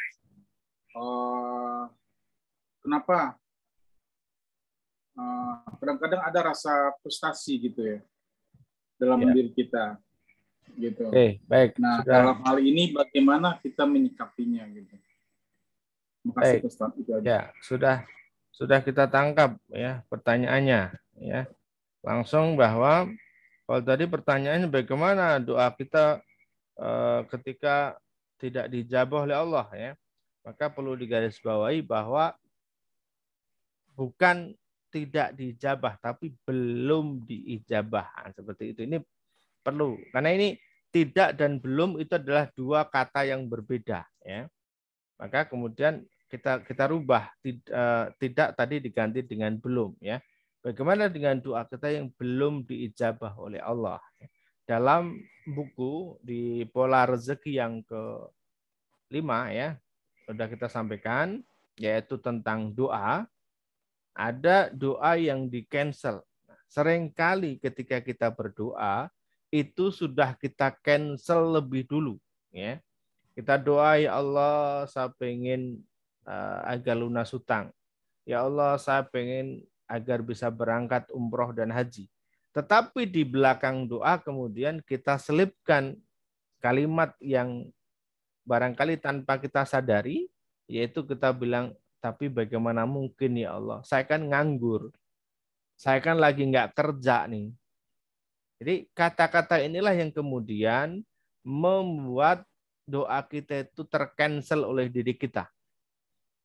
kenapa kadang-kadang ada rasa frustasi gitu ya dalam diri kita gitu. Baik. Nah, dalam hal ini bagaimana kita menyikapinya gitu. Makasih Ustaz, itu aja. Ya, sudah kita tangkap ya pertanyaannya ya. Langsung bahwa kalau tadi pertanyaannya bagaimana doa kita ketika tidak dijabah oleh Allah ya. Maka perlu digarisbawahi bahwa bukan tidak dijabah, tapi belum diijabah. Seperti itu. Ini perlu. Karena ini tidak dan belum itu adalah dua kata yang berbeda. Ya. Maka kemudian kita rubah. Tidak tadi diganti dengan belum. Ya. Bagaimana dengan doa kita yang belum diijabah oleh Allah? Dalam buku di Pola Rezeki yang ke-5 ya, sudah kita sampaikan, yaitu tentang doa. Ada doa yang di-cancel. Seringkali ketika kita berdoa, itu sudah kita cancel lebih dulu. Ya. Kita doa, ya Allah, saya pengen agar lunas hutang. Ya Allah, saya pengen agar bisa berangkat umroh dan haji. Tetapi di belakang doa kemudian kita selipkan kalimat yang barangkali tanpa kita sadari, yaitu kita bilang, tapi bagaimana mungkin ya Allah, saya kan nganggur, saya kan lagi nggak kerja nih. Jadi kata-kata inilah yang kemudian membuat doa kita itu tercancel oleh diri kita.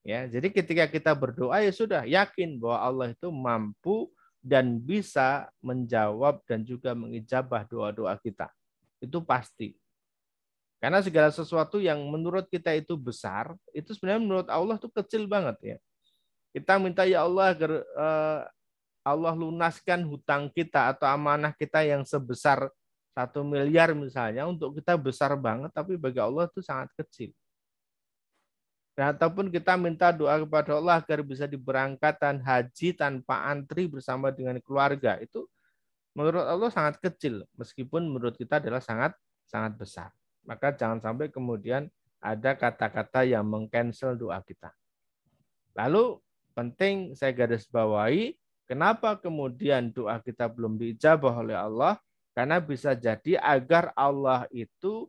Ya, jadi ketika kita berdoa ya sudah yakin bahwa Allah itu mampu dan bisa menjawab dan juga mengijabah doa-doa kita. Itu pasti. Karena segala sesuatu yang menurut kita itu besar, itu sebenarnya menurut Allah itu kecil banget ya. Kita minta ya Allah agar Allah lunaskan hutang kita atau amanah kita yang sebesar 1 miliar misalnya, untuk kita besar banget, tapi bagi Allah itu sangat kecil. Dan ataupun kita minta doa kepada Allah agar bisa diberangkatkan haji tanpa antri bersama dengan keluarga, itu menurut Allah sangat kecil, meskipun menurut kita adalah sangat besar. Maka jangan sampai kemudian ada kata-kata yang meng-cancel doa kita. Lalu penting saya garis bawahi, kenapa kemudian doa kita belum diijabah oleh Allah? Karena bisa jadi agar Allah itu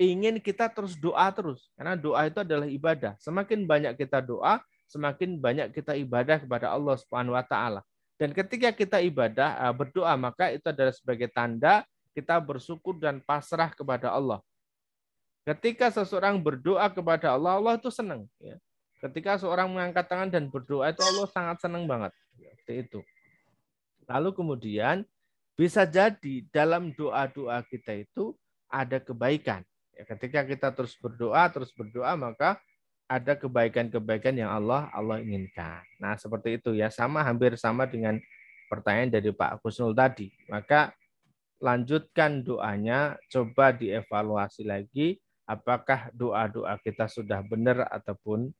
ingin kita terus doa terus. Karena doa itu adalah ibadah. Semakin banyak kita doa, semakin banyak kita ibadah kepada Allah Subhanahu wa taala. Dan ketika kita ibadah, berdoa, maka itu adalah sebagai tanda kita bersyukur dan pasrah kepada Allah. Ketika seseorang berdoa kepada Allah, Allah itu senang. Ya. Ketika seorang mengangkat tangan dan berdoa, itu Allah sangat senang banget. Seperti itu. Lalu kemudian, bisa jadi dalam doa-doa kita itu ada kebaikan. Ya, ketika kita terus berdoa, maka ada kebaikan-kebaikan yang Allah inginkan. Nah, seperti itu ya, hampir sama dengan pertanyaan dari Pak Kusnul tadi. Maka lanjutkan doanya, coba dievaluasi lagi apakah doa-doa kita sudah benar ataupun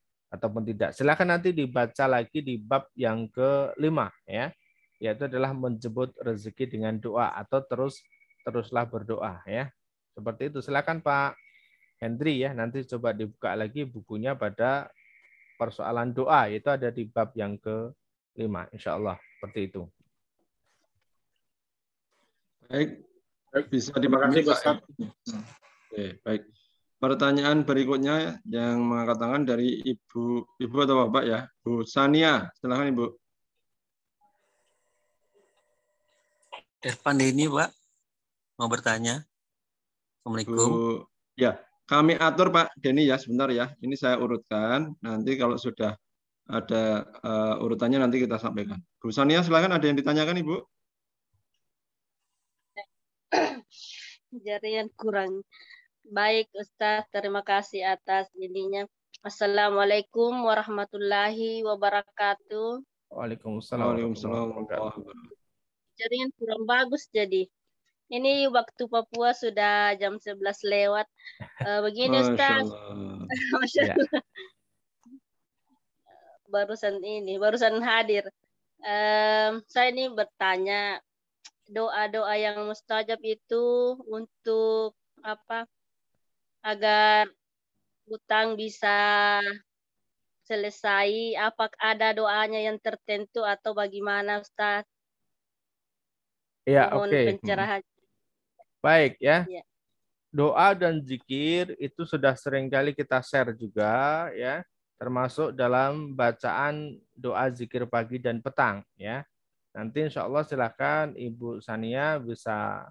tidak. Silakan nanti dibaca lagi di bab yang ke-5 ya. Yaitu adalah menjemput rezeki dengan doa atau teruslah berdoa ya. Seperti itu. Silakan Pak Hendri ya, nanti coba dibuka lagi bukunya pada persoalan doa, itu ada di bab yang ke-5 insyaallah. Seperti itu. Baik, bisa dipahami Pak. Oke, baik. Pertanyaan berikutnya yang mengangkat tangan dari Ibu atau Bapak ya, Bu Sania. Silakan Ibu. Irfan Deni, Pak, mau bertanya. Assalamualaikum. Ya, kami atur Pak Deni ya, sebentar ya. Ini saya urutkan. Nanti kalau sudah ada urutannya nanti kita sampaikan. Bu Sania, silakan, ada yang ditanyakan Ibu? Jaringan kurang. Baik Ustaz, terima kasih atas ininya. Assalamualaikum warahmatullahi wabarakatuh. Waalaikumsalam. Jaringan kurang bagus jadi. Ini waktu Papua sudah jam 11 lewat. Begini Ustaz. Masya Allah. Barusan hadir. Saya ini bertanya, doa-doa yang mustajab itu untuk apa? Agar hutang bisa selesai. Apakah ada doanya yang tertentu atau bagaimana Ustaz? Ya, oke. Baik ya. Doa dan zikir itu sudah sering kali kita share juga ya, termasuk dalam bacaan doa zikir pagi dan petang ya. Nanti insya Allah silakan Ibu Sania bisa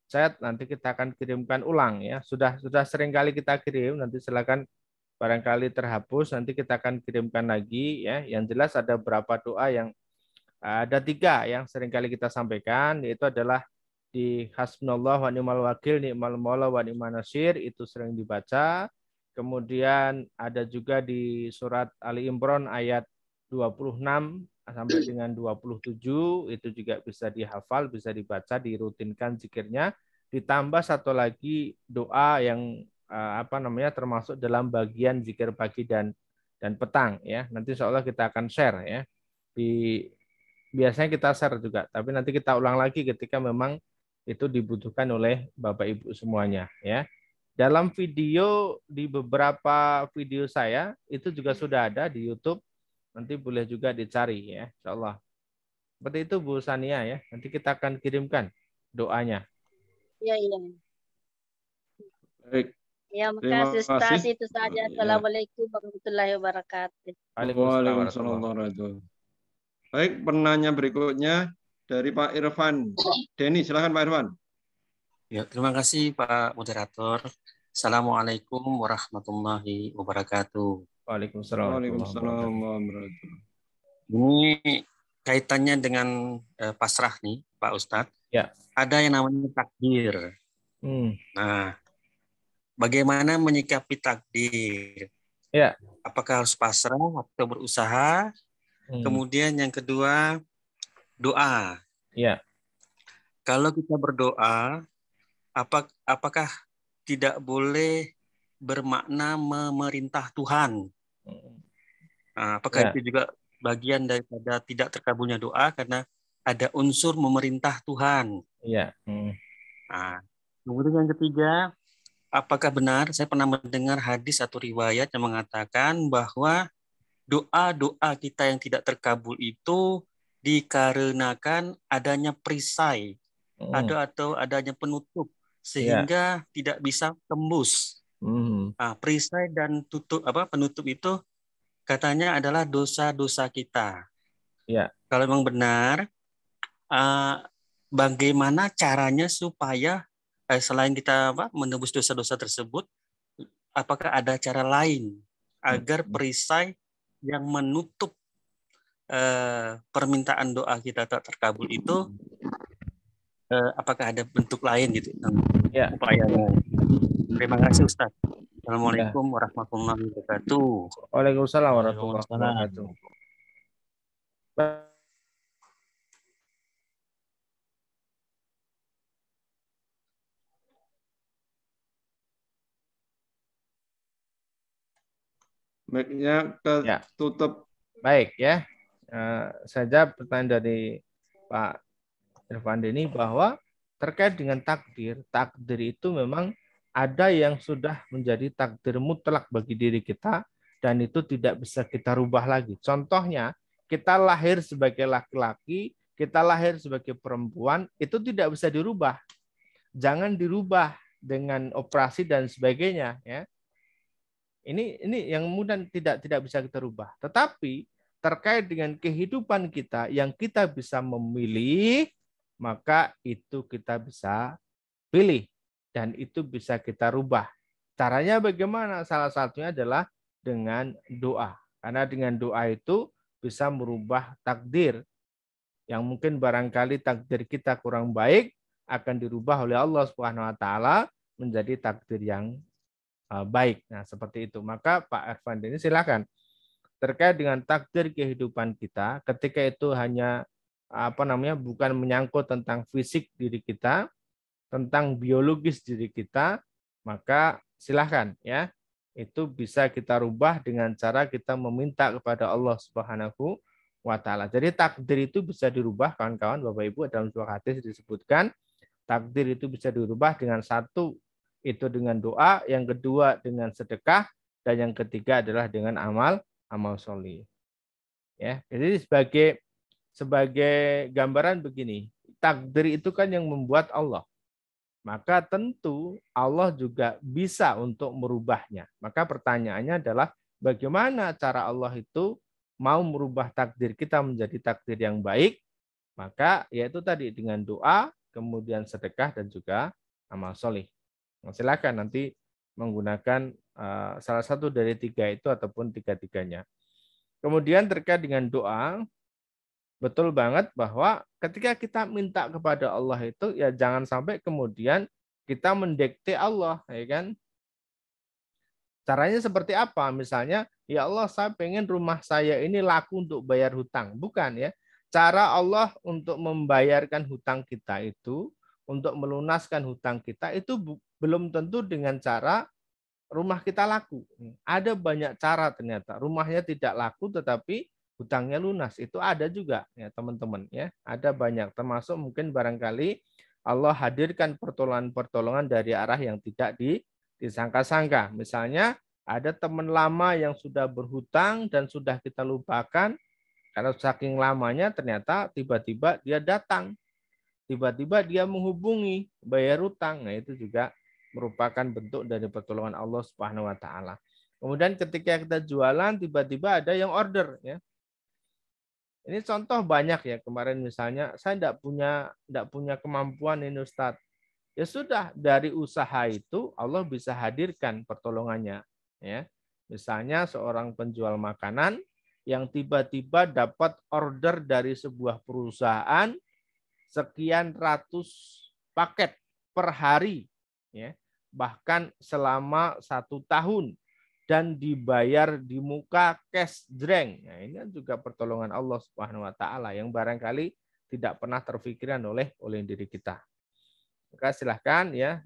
chat, nanti kita akan kirimkan ulang ya. Sudah sering kali kita kirim, nanti silakan barangkali terhapus, nanti kita akan kirimkan lagi ya. Yang jelas ada beberapa doa yang ada 3 yang seringkali kita sampaikan, yaitu adalah di hasbunallah wa ni'mal wakil, ni'mal maula wa ni'man nasir, itu sering dibaca. Kemudian ada juga di surat Ali Imran ayat 26 sampai dengan 27, itu juga bisa dihafal, bisa dibaca, dirutinkan zikirnya. Ditambah satu lagi doa yang termasuk dalam bagian zikir pagi dan petang ya. Nanti insya Allah kita akan share ya. Biasanya kita share juga, tapi nanti kita ulang lagi ketika memang itu dibutuhkan oleh Bapak Ibu semuanya ya. Dalam video, di beberapa video saya itu juga sudah ada di YouTube, nanti boleh juga dicari ya, insya Allah. Seperti itu Bu Sania ya, nanti kita akan kirimkan doanya. Iya. Baik. Ya, makasih Ustaz, itu saja. Assalamualaikum warahmatullahi wabarakatuh. Waalaikumsalam warahmatullahi wabarakatuh. Baik, penanya berikutnya dari Pak Irfan Deni. Silakan Pak Irfan. Ya, terima kasih Pak Moderator. Assalamualaikum warahmatullahi wabarakatuh. Waalaikumsalam warahmatullahi wabarakatuh. Ini kaitannya dengan pasrah nih Pak Ustadz. Ya. Ada yang namanya takdir. Nah, bagaimana menyikapi takdir? Ya. Apakah harus pasrah atau berusaha? Kemudian yang kedua, doa. Ya. Kalau kita berdoa, apakah tidak boleh bermakna memerintah Tuhan? Apakah itu juga bagian daripada tidak terkabulnya doa karena ada unsur memerintah Tuhan? Iya. Nah, kemudian yang ketiga, apakah benar saya pernah mendengar hadis atau riwayat yang mengatakan bahwa doa-doa kita yang tidak terkabul itu dikarenakan adanya perisai, atau adanya penutup sehingga tidak bisa tembus. Nah, perisai dan penutup itu katanya adalah dosa-dosa kita. Kalau memang benar, bagaimana caranya supaya selain kita menebus dosa-dosa tersebut, apakah ada cara lain agar perisai yang menutup permintaan doa kita tak terkabul itu, apakah ada bentuk lain gitu upayanya? Terima kasih Ustaz. Assalamualaikum warahmatullahi wabarakatuh. Waalaikumsalam warahmatullahi wabarakatuh. Mic-nya ketutup. Baik ya. Saja pertanyaan dari Pak Irfan ini bahwa terkait dengan takdir itu memang ada yang sudah menjadi takdir mutlak bagi diri kita dan itu tidak bisa kita rubah lagi. Contohnya, kita lahir sebagai laki-laki, kita lahir sebagai perempuan, itu tidak bisa dirubah. Jangan dirubah dengan operasi dan sebagainya, ya. Ini yang kemudian tidak bisa kita rubah. Tetapi terkait dengan kehidupan kita yang kita bisa memilih, maka itu kita bisa pilih dan itu bisa kita rubah. Caranya bagaimana? Salah satunya adalah dengan doa. Karena dengan doa itu bisa merubah takdir. Yang mungkin barangkali takdir kita kurang baik akan dirubah oleh Allah Subhanahu wa taala menjadi takdir yang baik. Nah, seperti itu. Maka Pak Irfan ini silakan terkait dengan takdir kehidupan kita, ketika itu hanya bukan menyangkut tentang fisik diri kita, tentang biologis diri kita, maka silahkan ya, itu bisa kita rubah dengan cara kita meminta kepada Allah Subhanahu wa taala. Jadi takdir itu bisa dirubah, kawan-kawan, Bapak Ibu, dalam sebuah hadis disebutkan takdir itu bisa dirubah dengan satu itu dengan doa, yang kedua dengan sedekah, dan yang ketiga adalah dengan amal sholih. Ya, jadi sebagai gambaran begini, takdir itu kan yang membuat Allah. Maka tentu Allah juga bisa untuk merubahnya. Maka pertanyaannya adalah bagaimana cara Allah itu mau merubah takdir kita menjadi takdir yang baik? Maka yaitu tadi dengan doa, kemudian sedekah dan juga amal sholih. Nah, silakan nanti menggunakan salah satu dari tiga itu ataupun tiga-tiganya. Kemudian terkait dengan doa, betul banget bahwa ketika kita minta kepada Allah itu ya jangan sampai kemudian kita mendikte Allah, ya kan? Caranya seperti apa? Misalnya, ya Allah, saya pengen rumah saya ini laku untuk bayar hutang. Bukan ya. Cara Allah untuk membayarkan hutang kita itu, untuk melunaskan hutang kita itu belum tentu dengan cara rumah kita laku. Ada banyak cara ternyata. Rumahnya tidak laku tetapi hutangnya lunas. Itu ada juga ya teman-teman ya. Ada banyak, termasuk mungkin barangkali Allah hadirkan pertolongan-pertolongan dari arah yang tidak disangka-sangka. Misalnya ada teman lama yang sudah berhutang dan sudah kita lupakan. Karena saking lamanya ternyata tiba-tiba dia datang. Tiba-tiba dia menghubungi bayar hutang. Nah, itu juga merupakan bentuk dari pertolongan Allah Subhanahu wa taala. Kemudian ketika kita jualan tiba-tiba ada yang order ya. Ini contoh banyak ya, kemarin misalnya saya tidak punya kemampuan ini Ustadz. Ya sudah, dari usaha itu Allah bisa hadirkan pertolongannya ya. Misalnya seorang penjual makanan yang tiba-tiba dapat order dari sebuah perusahaan sekian ratus paket per hari ya. Bahkan selama 1 tahun dan dibayar di muka cash jreng. Nah, ini juga pertolongan Allah Subhanahu wa taala yang barangkali tidak pernah terfikirkan oleh diri kita. Maka silahkan ya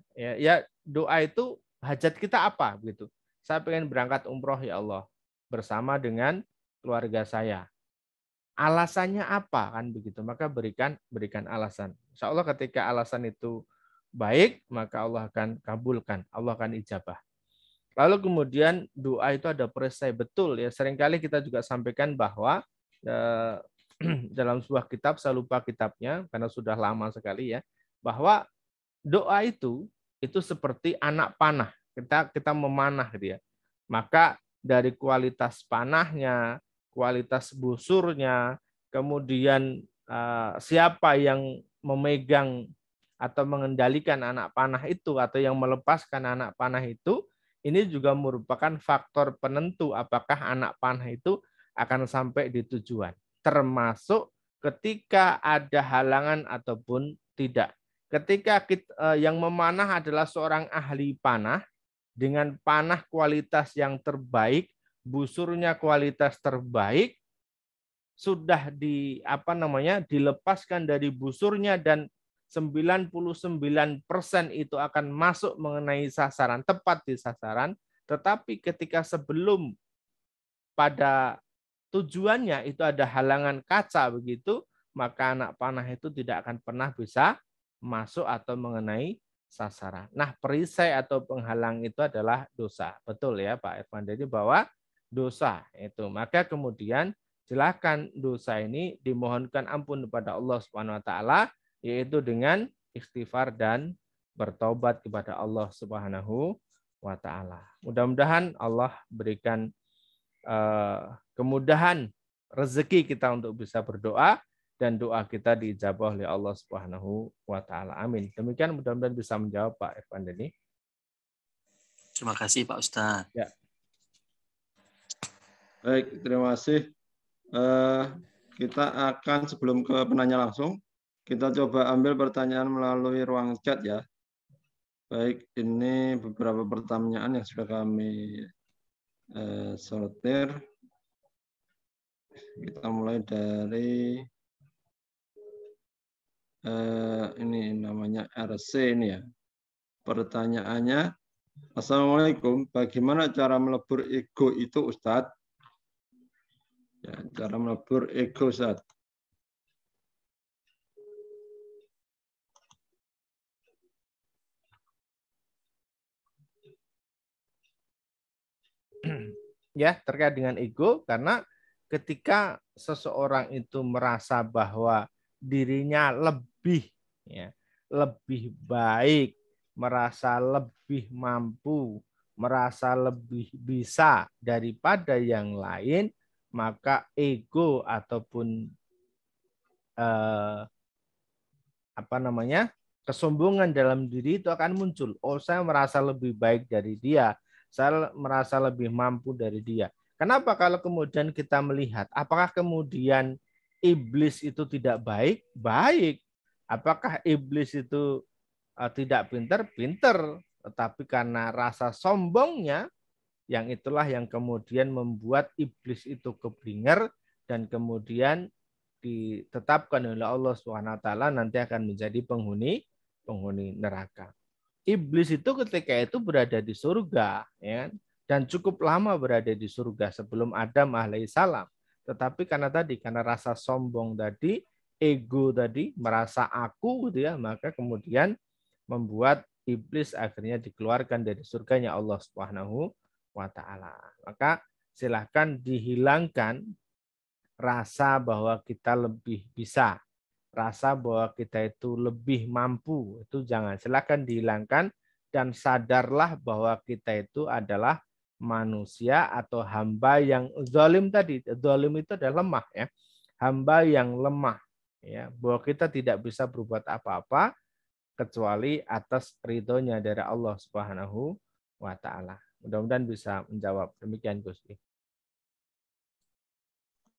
doa itu hajat kita apa gitu. Saya pengen berangkat umroh ya Allah bersama dengan keluarga saya. Alasannya apa kan begitu? Maka berikan alasan. Insya Allah ketika alasan itu baik, maka Allah akan kabulkan, Allah akan ijabah. Lalu kemudian doa itu ada perisai, betul ya. Seringkali kita juga sampaikan bahwa dalam sebuah kitab, saya lupa kitabnya karena sudah lama sekali ya, bahwa doa itu itu seperti anak panah. Kita memanah gitu ya. Maka dari kualitas panahnya, kualitas busurnya, kemudian siapa yang memegang atau mengendalikan anak panah itu atau yang melepaskan anak panah itu, ini juga merupakan faktor penentu apakah anak panah itu akan sampai di tujuan. Termasuk ketika ada halangan ataupun tidak. Ketika yang memanah adalah seorang ahli panah dengan panah kualitas yang terbaik, busurnya kualitas terbaik, sudah dilepaskan dari busurnya dan 99% itu akan masuk mengenai sasaran, tepat di sasaran, tetapi ketika sebelum pada tujuannya itu ada halangan kaca begitu, maka anak panah itu tidak akan pernah bisa masuk atau mengenai sasaran. Nah, perisai atau penghalang itu adalah dosa. Betul ya Pak Irfan, jadi bahwa dosa itu. Maka kemudian silakan dosa ini dimohonkan ampun kepada Allah Subhanahu wa taala, yaitu dengan istighfar dan bertobat kepada Allah Subhanahu wa taala. Mudah-mudahan Allah berikan kemudahan rezeki kita untuk bisa berdoa dan doa kita diijabah oleh Allah Subhanahu wa taala. Amin. Demikian mudah-mudahan bisa menjawab Pak Irfan Deni. Terima kasih Pak Ustadz. Ya. Baik, terima kasih. Kita akan sebelum ke penanya langsung, kita coba ambil pertanyaan melalui ruang chat ya. Baik, ini beberapa pertanyaan yang sudah kami sortir. Kita mulai dari ini namanya RC ini ya. Pertanyaannya, Assalamualaikum, bagaimana cara melebur ego itu Ustadz? Ya, cara melebur ego Ustadz. Ya, terkait dengan ego, karena ketika seseorang itu merasa bahwa dirinya lebih baik, merasa lebih mampu, merasa lebih bisa daripada yang lain, maka ego ataupun kesombongan dalam diri itu akan muncul. Oh, saya merasa lebih baik dari dia, saya merasa lebih mampu dari dia. Kenapa kalau kemudian kita melihat, apakah kemudian iblis itu tidak baik? Baik. Apakah iblis itu tidak pintar? Pintar. Tetapi karena rasa sombongnya, yang itulah yang kemudian membuat iblis itu keblinger dan kemudian ditetapkan oleh Allah SWT nanti akan menjadi penghuni neraka. Iblis itu ketika itu berada di surga, ya, dan cukup lama berada di surga sebelum Adam alaihissalam. Tetapi karena rasa sombong tadi, ego tadi, merasa aku, gitu ya, maka kemudian membuat iblis akhirnya dikeluarkan dari surganya Allah Subhanahu wa taala. Maka silahkan dihilangkan rasa bahwa kita lebih bisa, rasa bahwa kita itu lebih mampu, itu jangan, silakan dihilangkan dan sadarlah bahwa kita itu adalah manusia atau hamba yang zalim tadi. Zalim itu adalah lemah ya. Hamba yang lemah ya, bahwa kita tidak bisa berbuat apa-apa kecuali atas ridhonya dari Allah Subhanahu wa taala. Mudah-mudahan bisa menjawab. Demikian Gus.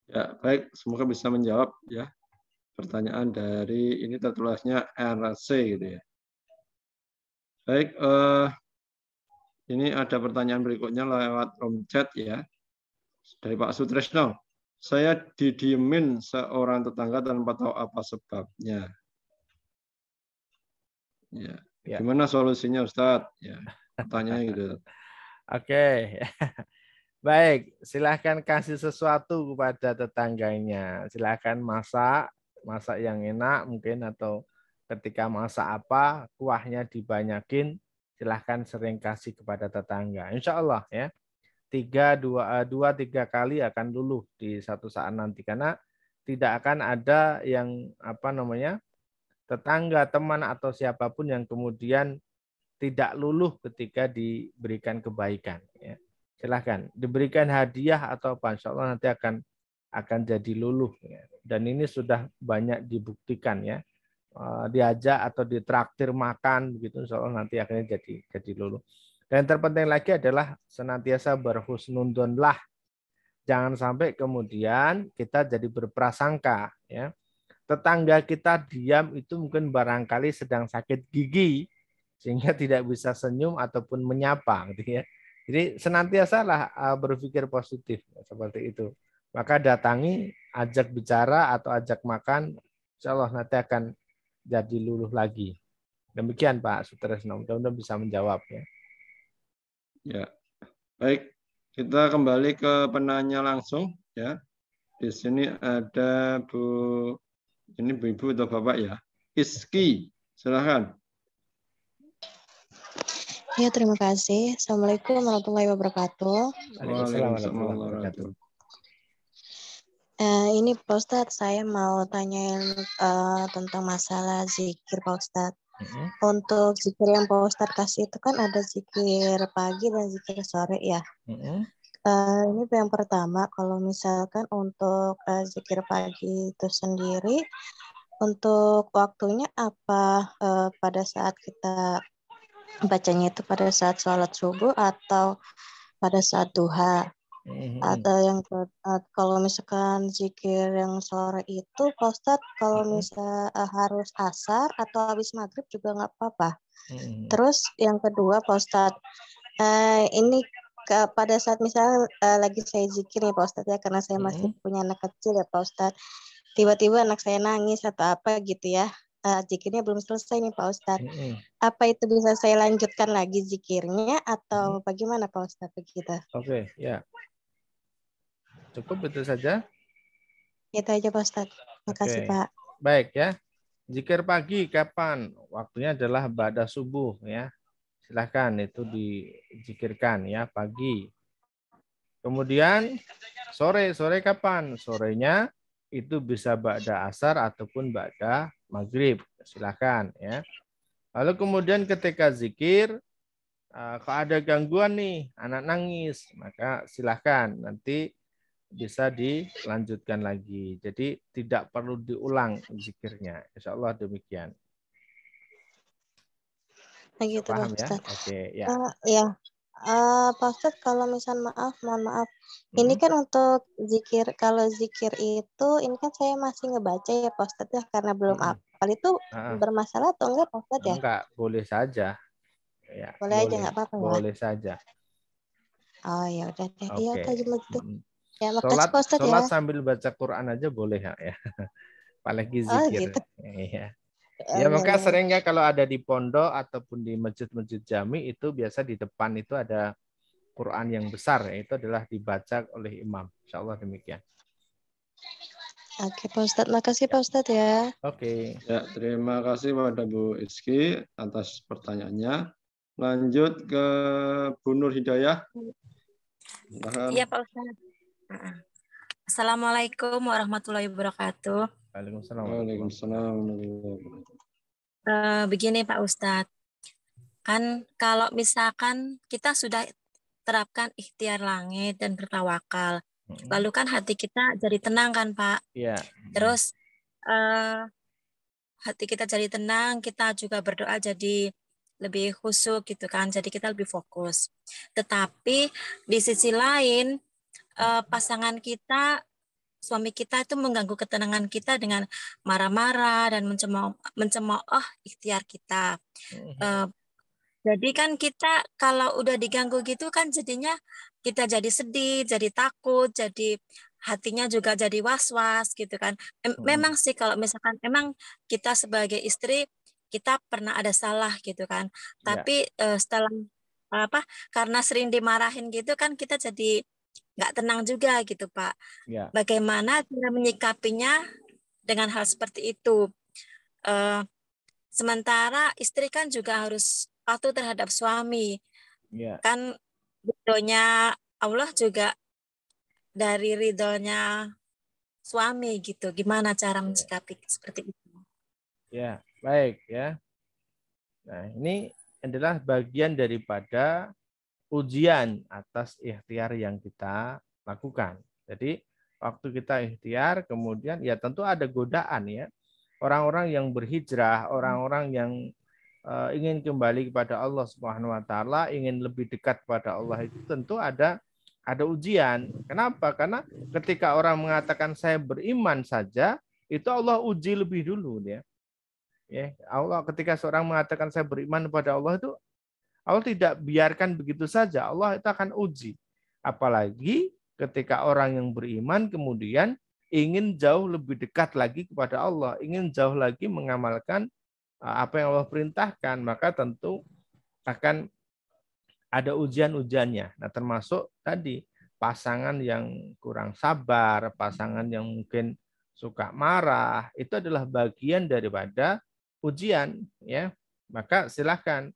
Ya, baik, semoga bisa menjawab ya pertanyaan dari ini tertulisnya RC gitu ya. Baik, ini ada pertanyaan berikutnya lewat room chat ya dari Pak Sutresno. Saya didiemin seorang tetangga tanpa tahu apa sebabnya. Ya, gimana solusinya Ustadz? Ya, pertanyaannya gitu. Oke. Baik, silahkan kasih sesuatu kepada tetangganya. Silahkan masak yang enak mungkin, atau ketika masak apa, kuahnya dibanyakin, silahkan sering kasih kepada tetangga. Insya Allah ya, 2-3 kali akan luluh di satu saat nanti, karena tidak akan ada yang tetangga, teman atau siapapun yang kemudian tidak luluh ketika diberikan kebaikan. Ya. Silahkan diberikan hadiah atau apa, insya Allah nanti akan jadi luluh. Ya. Dan ini sudah banyak dibuktikan ya. Diajak atau ditraktir makan begitu, insya Allah nanti akhirnya jadi luluh. Dan terpenting lagi adalah senantiasa berhusnudonlah. Jangan sampai kemudian kita jadi berprasangka ya. Tetangga kita diam itu mungkin barangkali sedang sakit gigi sehingga tidak bisa senyum ataupun menyapa gitu ya. Jadi senantiasalah berpikir positif seperti itu. Maka datangi, ajak bicara atau ajak makan, insya Allah nanti akan jadi luluh lagi. Demikian Pak Sutresno, mudah-mudahan bisa menjawab ya. Ya, baik. Kita kembali ke penanya langsung ya. Di sini ada ini Bu-ibu atau Bapak ya? Iski, silakan. Ya, terima kasih. Assalamualaikum warahmatullahi wabarakatuh. Waalaikumsalam warahmatullahi wabarakatuh. Ini Pak Ustadz, saya mau tanyain tentang masalah zikir Pak Ustadz. Untuk zikir yang Pak Ustadz kasih itu kan ada zikir pagi dan zikir sore ya. Ini yang pertama, kalau misalkan untuk zikir pagi itu sendiri, untuk waktunya apa pada saat kita bacanya itu pada saat sholat subuh atau pada saat duha? Atau yang kalau misalkan zikir yang sore itu Pak Ustadz, kalau misalnya harus asar atau habis maghrib juga nggak apa-apa. Terus yang kedua Pak Ustadz, ini pada saat misalnya lagi saya zikir nih Pak Ustadz ya, karena saya masih punya anak kecil ya Pak Ustadz, tiba-tiba anak saya nangis atau apa gitu ya, zikirnya belum selesai nih Pak Ustadz. Apa itu bisa saya lanjutkan lagi zikirnya atau bagaimana Pak Ustadz begitu? Oke, ya. Cukup itu saja? Itu aja Pak Ustadz. Makasih Pak. Baik ya. Zikir pagi kapan? Waktunya adalah ba'da subuh ya. Silahkan itu dizikirkan ya pagi. Kemudian sore kapan? Sorenya itu bisa ba'da asar ataupun ba'da maghrib. Silahkan ya. Lalu kemudian ketika zikir, kalau ada gangguan nih, anak nangis, maka silahkan nanti bisa dilanjutkan lagi. Jadi tidak perlu diulang zikirnya. Insya Allah demikian. Begitu Paham Pak ya? Ustadz. Oke, ya. Ya. Pak Ustadz, kalau misal mohon maaf. Ini kan untuk zikir, kalau zikir itu, ini kan saya masih ngebaca ya Pak Ustadz ya, karena belum hafal. Itu bermasalah atau enggak Pak Ustadz ya? Enggak, boleh saja. Ya, boleh aja, nggak apa-apa ya? Boleh saja. Oh ya udah deh. Iya, Oke. gitu. Ya, makasih Pak Ustadz sholat ya. sambil baca Quran aja boleh ya. Apalagi zikir. Gitu. Iya. Ya, maka seringnya kalau ada di pondok ataupun di masjid-masjid jami itu biasa di depan itu ada Quran yang besar, itu adalah dibaca oleh imam. Insya Allah demikian. Oke Pak Ustadz, makasih Pak Ustadz ya. Oke. Ya, terima kasih pada Bu Iski atas pertanyaannya. Lanjut ke Bu Nur Hidayah. Iya Pak Ustadz. Assalamualaikum warahmatullahi wabarakatuh. Waalaikumsalam. Begini Pak Ustadz, kan kalau misalkan kita sudah terapkan ikhtiar langit dan bertawakal, lalu kan hati kita jadi tenang kan Pak? Iya. Terus hati kita jadi tenang, kita juga berdoa jadi lebih khusyuk gitu kan, jadi kita lebih fokus. Tetapi di sisi lain pasangan kita, suami kita itu mengganggu ketenangan kita dengan marah-marah dan mencemooh ikhtiar kita. Jadi kan kita kalau udah diganggu gitu kan jadinya kita jadi sedih, jadi takut, jadi hatinya juga jadi was-was gitu kan. Memang sih kalau misalkan emang kita sebagai istri kita pernah ada salah gitu kan. Tapi setelah karena sering dimarahin gitu kan kita jadi nggak tenang juga gitu Pak. Bagaimana cara menyikapinya dengan hal seperti itu? Sementara istri kan juga harus patuh terhadap suami. Kan ridhonya Allah juga dari ridhonya suami gitu. Gimana cara menyikapi seperti itu? Ya, baik ya. Nah, ini adalah bagian daripada ujian atas ikhtiar yang kita lakukan. Jadi waktu kita ikhtiar, kemudian ya tentu ada godaan ya. Orang-orang yang berhijrah, orang-orang yang ingin kembali kepada Allah Subhanahu wa taala, ingin lebih dekat kepada Allah, itu tentu ada ujian. Kenapa? Karena ketika orang mengatakan saya beriman saja, itu Allah uji lebih dulu dia. Ya, Allah ketika seorang mengatakan saya beriman kepada Allah, itu Allah tidak biarkan begitu saja. Allah itu akan uji. Apalagi ketika orang yang beriman kemudian ingin jauh lebih dekat lagi kepada Allah, ingin jauh lagi mengamalkan apa yang Allah perintahkan, maka tentu akan ada ujian-ujiannya. Nah, termasuk tadi pasangan yang kurang sabar, pasangan yang mungkin suka marah, itu adalah bagian daripada ujian, ya. Maka silakan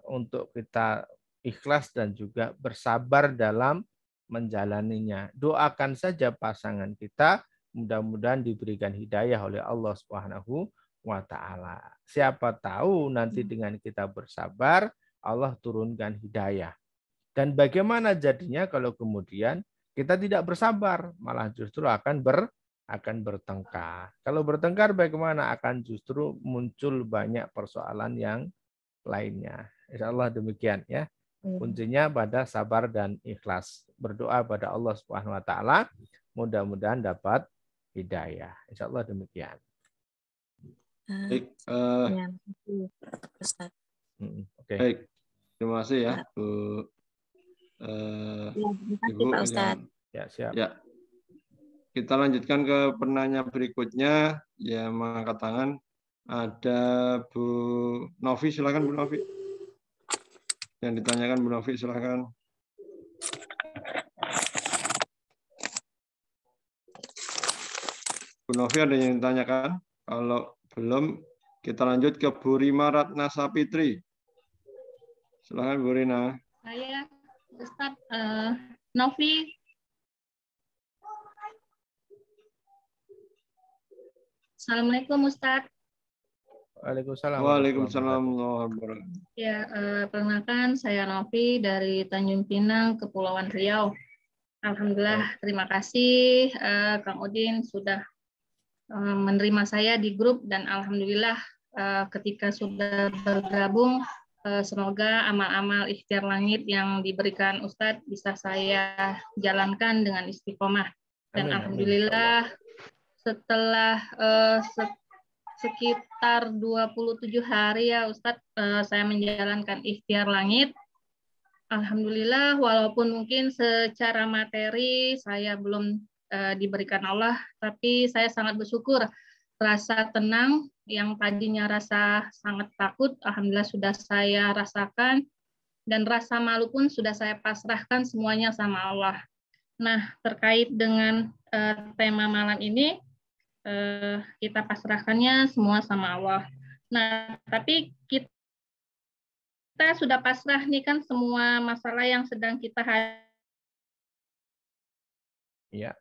untuk kita ikhlas dan juga bersabar dalam menjalaninya. Doakan saja pasangan kita, mudah-mudahan diberikan hidayah oleh Allah Subhanahu wa taala. Siapa tahu nanti dengan kita bersabar, Allah turunkan hidayah. Dan bagaimana jadinya kalau kemudian kita tidak bersabar, malah justru akan bertengkar. Kalau bertengkar bagaimana? Akan justru muncul banyak persoalan yang lainnya. Insya Allah demikian ya. Kuncinya pada sabar dan ikhlas. Berdoa pada Allah Subhanahu wa taala, mudah-mudahan dapat hidayah. Insya Allah demikian. Baik, Oke. Baik, terima kasih ya, Bu. Ibu, Pak Ustadz. Ya, siap. Ya. Kita lanjutkan ke penanya berikutnya yang mengangkat tangan. Ada Bu Novi, silakan Bu Novi. Yang ditanyakan Bu Novi, silakan. Bu Novi ada yang ditanyakan? Kalau belum, kita lanjut ke Bu Rima Ratna Sapitri. Silakan Bu Rina. Saya Ustadz Novi. Assalamualaikum Ustadz. Waalaikumsalam. Waalaikumsalam. Ya, perkenalkan saya Novi dari Tanjung Pinang, Kepulauan Riau. Alhamdulillah, terima kasih Kang Udin sudah menerima saya di grup, dan alhamdulillah ketika sudah bergabung, semoga amal-amal ikhtiar langit yang diberikan Ustadz bisa saya jalankan dengan istiqomah. Dan alhamdulillah setelah sekitar 27 hari ya Ustadz, saya menjalankan ikhtiar langit. Alhamdulillah, walaupun mungkin secara materi saya belum diberikan Allah, tapi saya sangat bersyukur. Rasa tenang yang tadinya rasa sangat takut, alhamdulillah sudah saya rasakan, dan rasa malu pun sudah saya pasrahkan semuanya sama Allah. Nah, terkait dengan tema malam ini, kita pasrahkannya semua sama Allah. Nah, tapi kita sudah pasrah nih kan semua masalah yang sedang kita hadapi. Ya.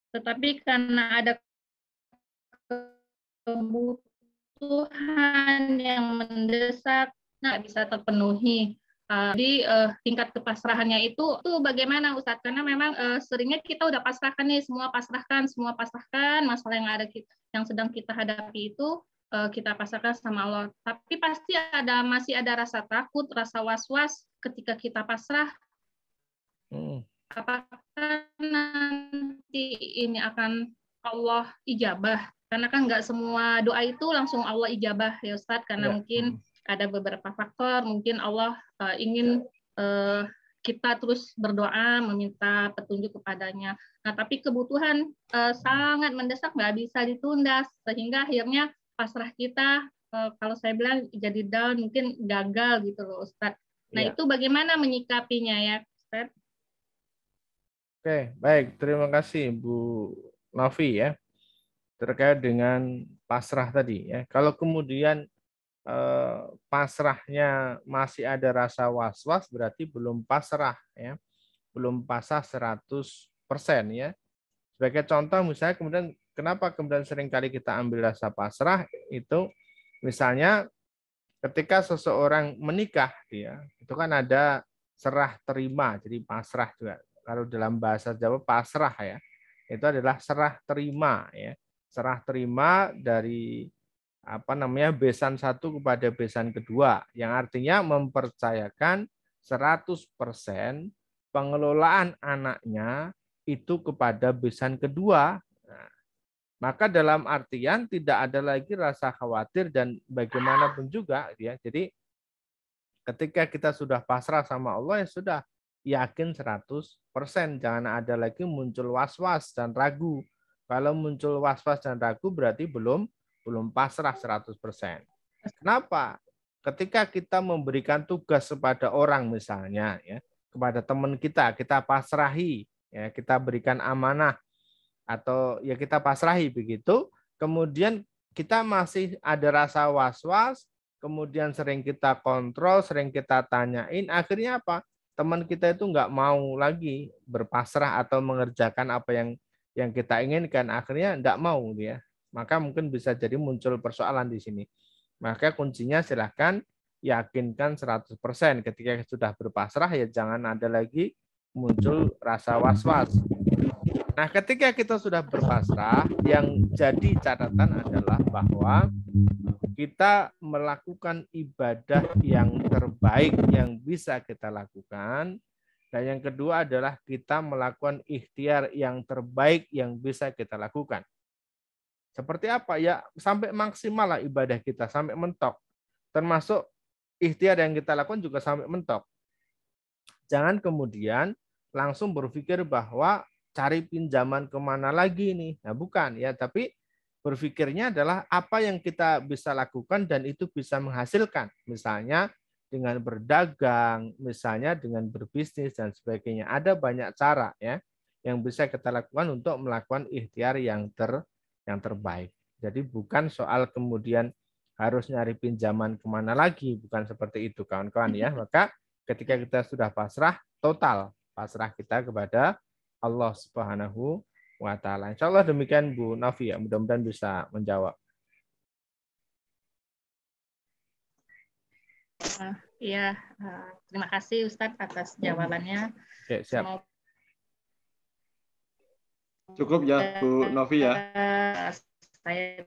Tetapi karena ada kebutuhan yang mendesak, nggak bisa terpenuhi. Jadi tingkat kepasrahannya itu bagaimana Ustadz? Karena memang seringnya kita udah pasrahkan nih, semua pasrahkan, masalah yang ada yang sedang kita hadapi itu kita pasrahkan sama Allah. Tapi pasti masih ada rasa takut, rasa was-was ketika kita pasrah. Apakah nanti ini akan Allah ijabah? Karena kan nggak semua doa itu langsung Allah ijabah ya Ustadz, karena mungkin ada beberapa faktor, mungkin Allah ingin kita terus berdoa, meminta petunjuk kepadanya. Nah, tapi kebutuhan sangat mendesak, nggak bisa ditunda, sehingga akhirnya pasrah kita, kalau saya bilang jadi down, mungkin gagal gitu loh Ustadz. Nah, itu bagaimana menyikapinya ya Ustadz? Oke, baik. Terima kasih Bu Novi ya. Terkait dengan pasrah tadi ya. Kalau kemudian pasrahnya masih ada rasa was-was, berarti belum pasrah ya, belum pasrah 100% ya. Sebagai contoh misalnya kemudian kenapa kemudian seringkali kita ambil rasa pasrah itu misalnya ketika seseorang menikah dia itu kan ada serah terima, jadi pasrah juga. Kalau dalam bahasa Jawa pasrah ya. Itu adalah serah terima ya. Serah terima dari besan satu kepada besan kedua yang artinya mempercayakan 100% pengelolaan anaknya itu kepada besan kedua. Nah, maka dalam artian tidak ada lagi rasa khawatir dan bagaimanapun juga ya. Jadi ketika kita sudah pasrah sama Allah ya sudah yakin 100%, jangan ada lagi muncul was-was dan ragu. Kalau muncul was-was dan ragu berarti belum pasrah 100%. Kenapa? Ketika kita memberikan tugas kepada orang misalnya ya, kepada teman kita pasrahi, ya kita berikan amanah atau ya kita pasrahi begitu, kemudian kita masih ada rasa was-was, kemudian sering kita kontrol, sering kita tanyain, akhirnya apa? Teman kita itu nggak mau lagi berpasrah atau mengerjakan apa yang kita inginkan, akhirnya nggak mau dia. Maka mungkin bisa jadi muncul persoalan di sini. Maka kuncinya silahkan yakinkan 100%. Ketika sudah berpasrah ya jangan ada lagi muncul rasa was-was. Nah, ketika kita sudah berpasrah, yang jadi catatan adalah bahwa kita melakukan ibadah yang terbaik yang bisa kita lakukan. Dan yang kedua adalah kita melakukan ikhtiar yang terbaik yang bisa kita lakukan. Seperti apa? Ya sampai maksimal lah ibadah kita, sampai mentok. Termasuk ikhtiar yang kita lakukan juga sampai mentok. Jangan kemudian langsung berpikir bahwa cari pinjaman kemana lagi nih. Nah bukan ya, tapi berpikirnya adalah apa yang kita bisa lakukan dan itu bisa menghasilkan. Misalnya dengan berdagang, misalnya dengan berbisnis dan sebagainya. Ada banyak cara ya yang bisa kita lakukan untuk melakukan ikhtiar yang terbaik. Jadi bukan soal kemudian harus nyari pinjaman kemana lagi, bukan seperti itu kawan-kawan ya. Maka ketika kita sudah pasrah, total pasrah kita kepada Allah Subhanahu wa Ta'ala. Insya Allah demikian Bu Nafi ya. Mudah-mudahan bisa menjawab. Iya, terima kasih Ustadz atas jawabannya. Oke, siap. Cukup ya Bu Novi ya. Saya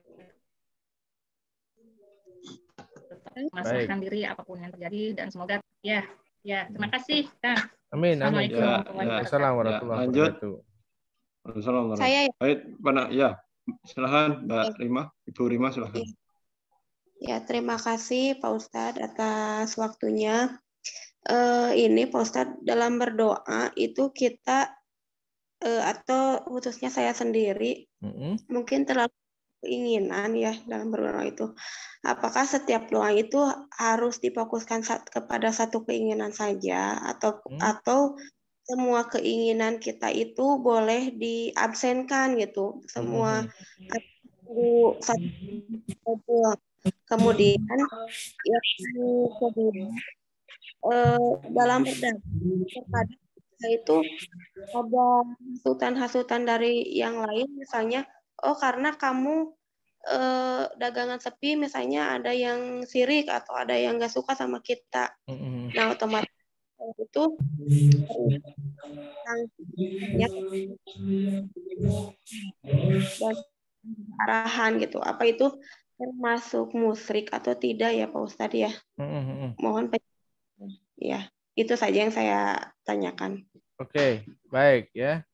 masukkan diri apapun yang terjadi dan semoga ya terima kasih. Nah, amin. Assalamualaikum warahmatullahi wabarakatuh. Saya baik, ya. Silakan Mbak Rima, Ibu Rima silakan. Ya, terima kasih Pak Ustadz atas waktunya. Ini Pak Ustadz dalam berdoa itu kita atau khususnya saya sendiri mungkin terlalu keinginan ya dalam berdoa itu. Apakah setiap doa itu harus difokuskan kepada satu keinginan saja atau semua keinginan kita itu boleh diabsenkan gitu, semua kemudian yang kedua dalam berdagang terkadang itu ada hasutan-hasutan dari yang lain, misalnya karena kamu dagangan sepi, misalnya ada yang sirik atau ada yang nggak suka sama kita, nah otomatis itu dan arahan gitu, apa itu termasuk musyrik atau tidak ya Pak Ustadz ya? Mohon ya, itu saja yang saya tanyakan. Oke, baik ya.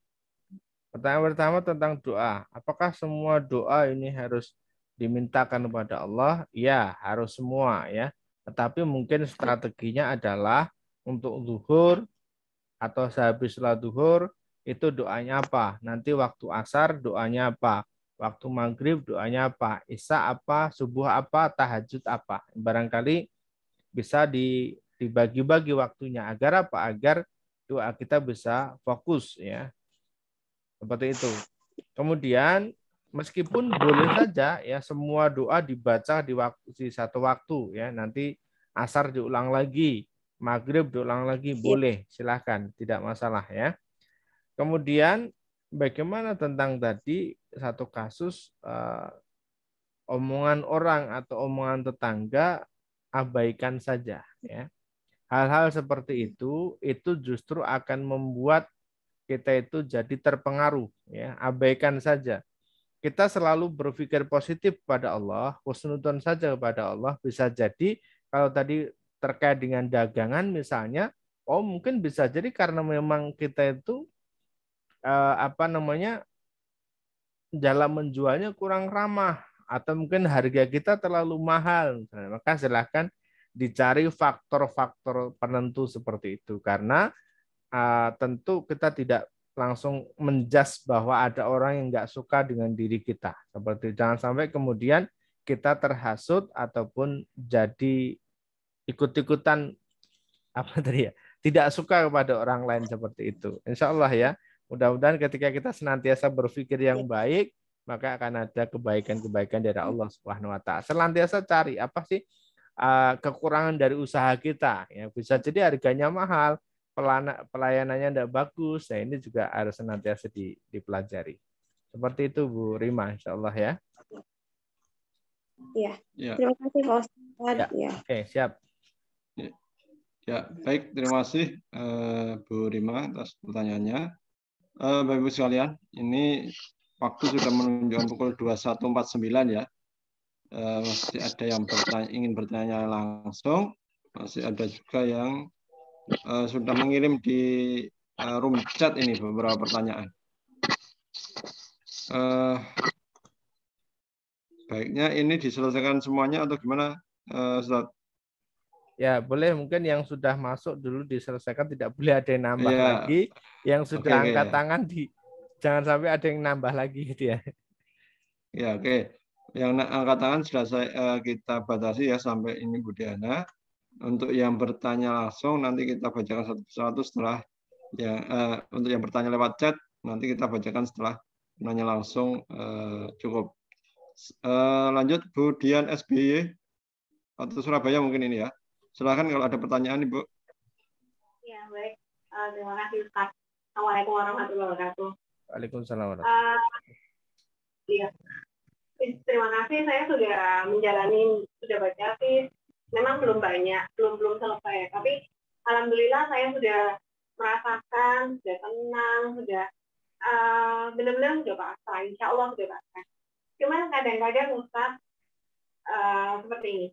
Pertanyaan pertama tentang doa. Apakah semua doa ini harus dimintakan kepada Allah? Ya, harus semua ya. Tetapi mungkin strateginya adalah untuk zuhur atau sehabis sholat zuhur itu doanya apa? Nanti waktu asar doanya apa? Waktu maghrib doanya apa? Isya apa? Subuh apa? Tahajud apa? Barangkali bisa dibagi-bagi waktunya agar apa? Agar doa kita bisa fokus ya. Seperti itu. Kemudian meskipun boleh saja ya semua doa dibaca di satu waktu ya, nanti asar diulang lagi, maghrib diulang lagi, boleh, silahkan, tidak masalah ya. Kemudian bagaimana tentang tadi satu kasus omongan orang atau omongan tetangga, abaikan saja ya. Hal-hal seperti itu justru akan membuat kita itu jadi terpengaruh ya. Abaikan saja. Kita selalu berpikir positif pada Allah, husnudzon saja kepada Allah. Bisa jadi kalau tadi terkait dengan dagangan misalnya, oh mungkin bisa jadi karena memang kita itu dalam menjualnya kurang ramah atau mungkin harga kita terlalu mahal. Maka silahkan dicari faktor-faktor penentu seperti itu, karena tentu kita tidak langsung menjudge bahwa ada orang yang nggak suka dengan diri kita. Seperti jangan sampai kemudian kita terhasut ataupun jadi ikut-ikutan tidak suka kepada orang lain seperti itu. Insya Allah ya, mudah-mudahan ketika kita senantiasa berpikir yang baik, maka akan ada kebaikan-kebaikan dari Allah Subhanahu Wa Taala. Senantiasa cari apa sih kekurangan dari usaha kita. Ya, bisa jadi harganya mahal, pelayanannya tidak bagus. Nah, ini juga harus senantiasa dipelajari. Seperti itu Bu Rima, insya Allah ya. Ya. Terima kasih Pak Ustadz. Ya. Oke, siap. Ya, baik. Terima kasih Bu Rima atas pertanyaannya. Bapak Ibu sekalian, ini waktu sudah menunjukkan pukul 21.49 ya. Masih ada yang ingin bertanya langsung, masih ada juga yang sudah mengirim di room chat ini beberapa pertanyaan. Baiknya ini diselesaikan semuanya atau gimana, Ustaz? Ya, boleh mungkin yang sudah masuk dulu diselesaikan, tidak boleh ada yang nambah lagi. Yang sudah angkat tangan jangan sampai ada yang nambah lagi gitu ya. Ya, oke. Yang angkat tangan sudah kita batasi ya sampai ini Bu Diana. Untuk yang bertanya langsung nanti kita bacakan satu-satu setelah yang untuk yang bertanya lewat chat nanti kita bacakan setelah nanya langsung cukup. Lanjut Bu Dian SBY atau Surabaya mungkin ini ya. Silakan kalau ada pertanyaan Ibu. Ya, baik. Terima kasih Ustaz. Assalamualaikum warahmatullahi wabarakatuh. Waalaikumsalam warahmatullahi wabarakatuh. Iya. Terima kasih, saya sudah menjalani, sudah baca sih. Memang belum banyak, belum selesai. Tapi alhamdulillah saya sudah merasakan, sudah tenang, sudah benar-benar sudah pasrah. Insya Allah sudah pasrah. Cuman kadang-kadang Ustaz seperti ini,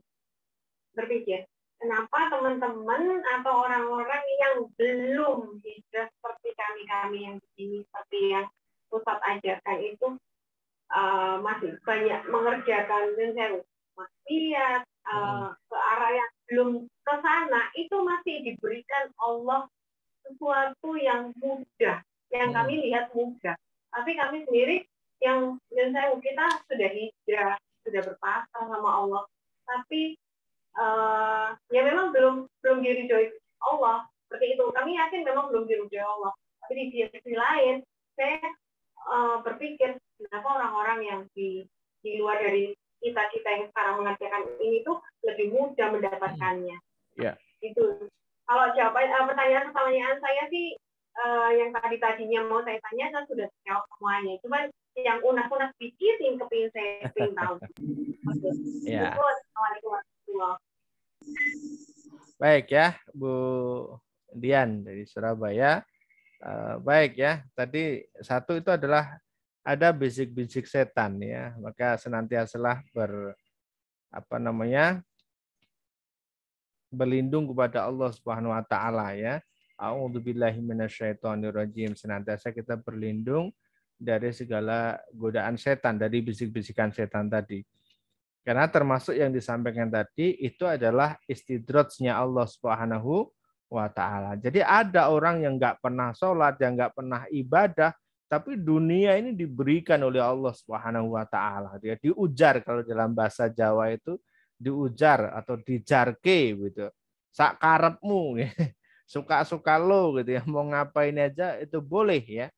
berpikir, kenapa teman-teman atau orang-orang yang belum hijrah seperti kami yang begini, seperti yang Ustaz ajarkan itu masih banyak mengerjakan maksiat ke arah yang belum ke sana, itu masih diberikan Allah sesuatu yang mudah, yang kami lihat mudah. Tapi kami sendiri yang kita sudah hijrah, sudah berpasrah sama Allah, tapi ya memang belum diridhoi Allah seperti itu. Kami yakin memang belum diridhoi Allah, tapi di sisi lain saya berpikir kenapa orang-orang yang di luar dari kita yang sekarang mengerjakan ini tuh lebih mudah mendapatkannya. Yeah. Itu kalau pertanyaan saya sih yang tadinya mau saya tanya kan sudah jawab semuanya. Cuman yang unak-unak sedikit yang kepingin saya tahu. Ya. Assalamualaikum warahmatullahi wabarakatuh. Baik ya, Bu Dian dari Surabaya. Baik ya, tadi satu itu adalah ada bisik-bisik setan ya, maka senantiasalah berlindung kepada Allah Subhanahu wa taala ya. A'udzubillahi minasyaitonirrajim. Senantiasa kita berlindung dari segala godaan setan, dari bisik-bisikan setan tadi. Karena termasuk yang disampaikan tadi itu adalah istidrajnya Allah Subhanahu wa taala. Jadi ada orang yang nggak pernah sholat, yang nggak pernah ibadah, tapi dunia ini diberikan oleh Allah Subhanahu wa taala. Dia diujar, kalau dalam bahasa Jawa itu diujar atau dijarke gitu. Sak karepmu, suka-suka lo gitu ya, mau ngapain aja itu boleh ya.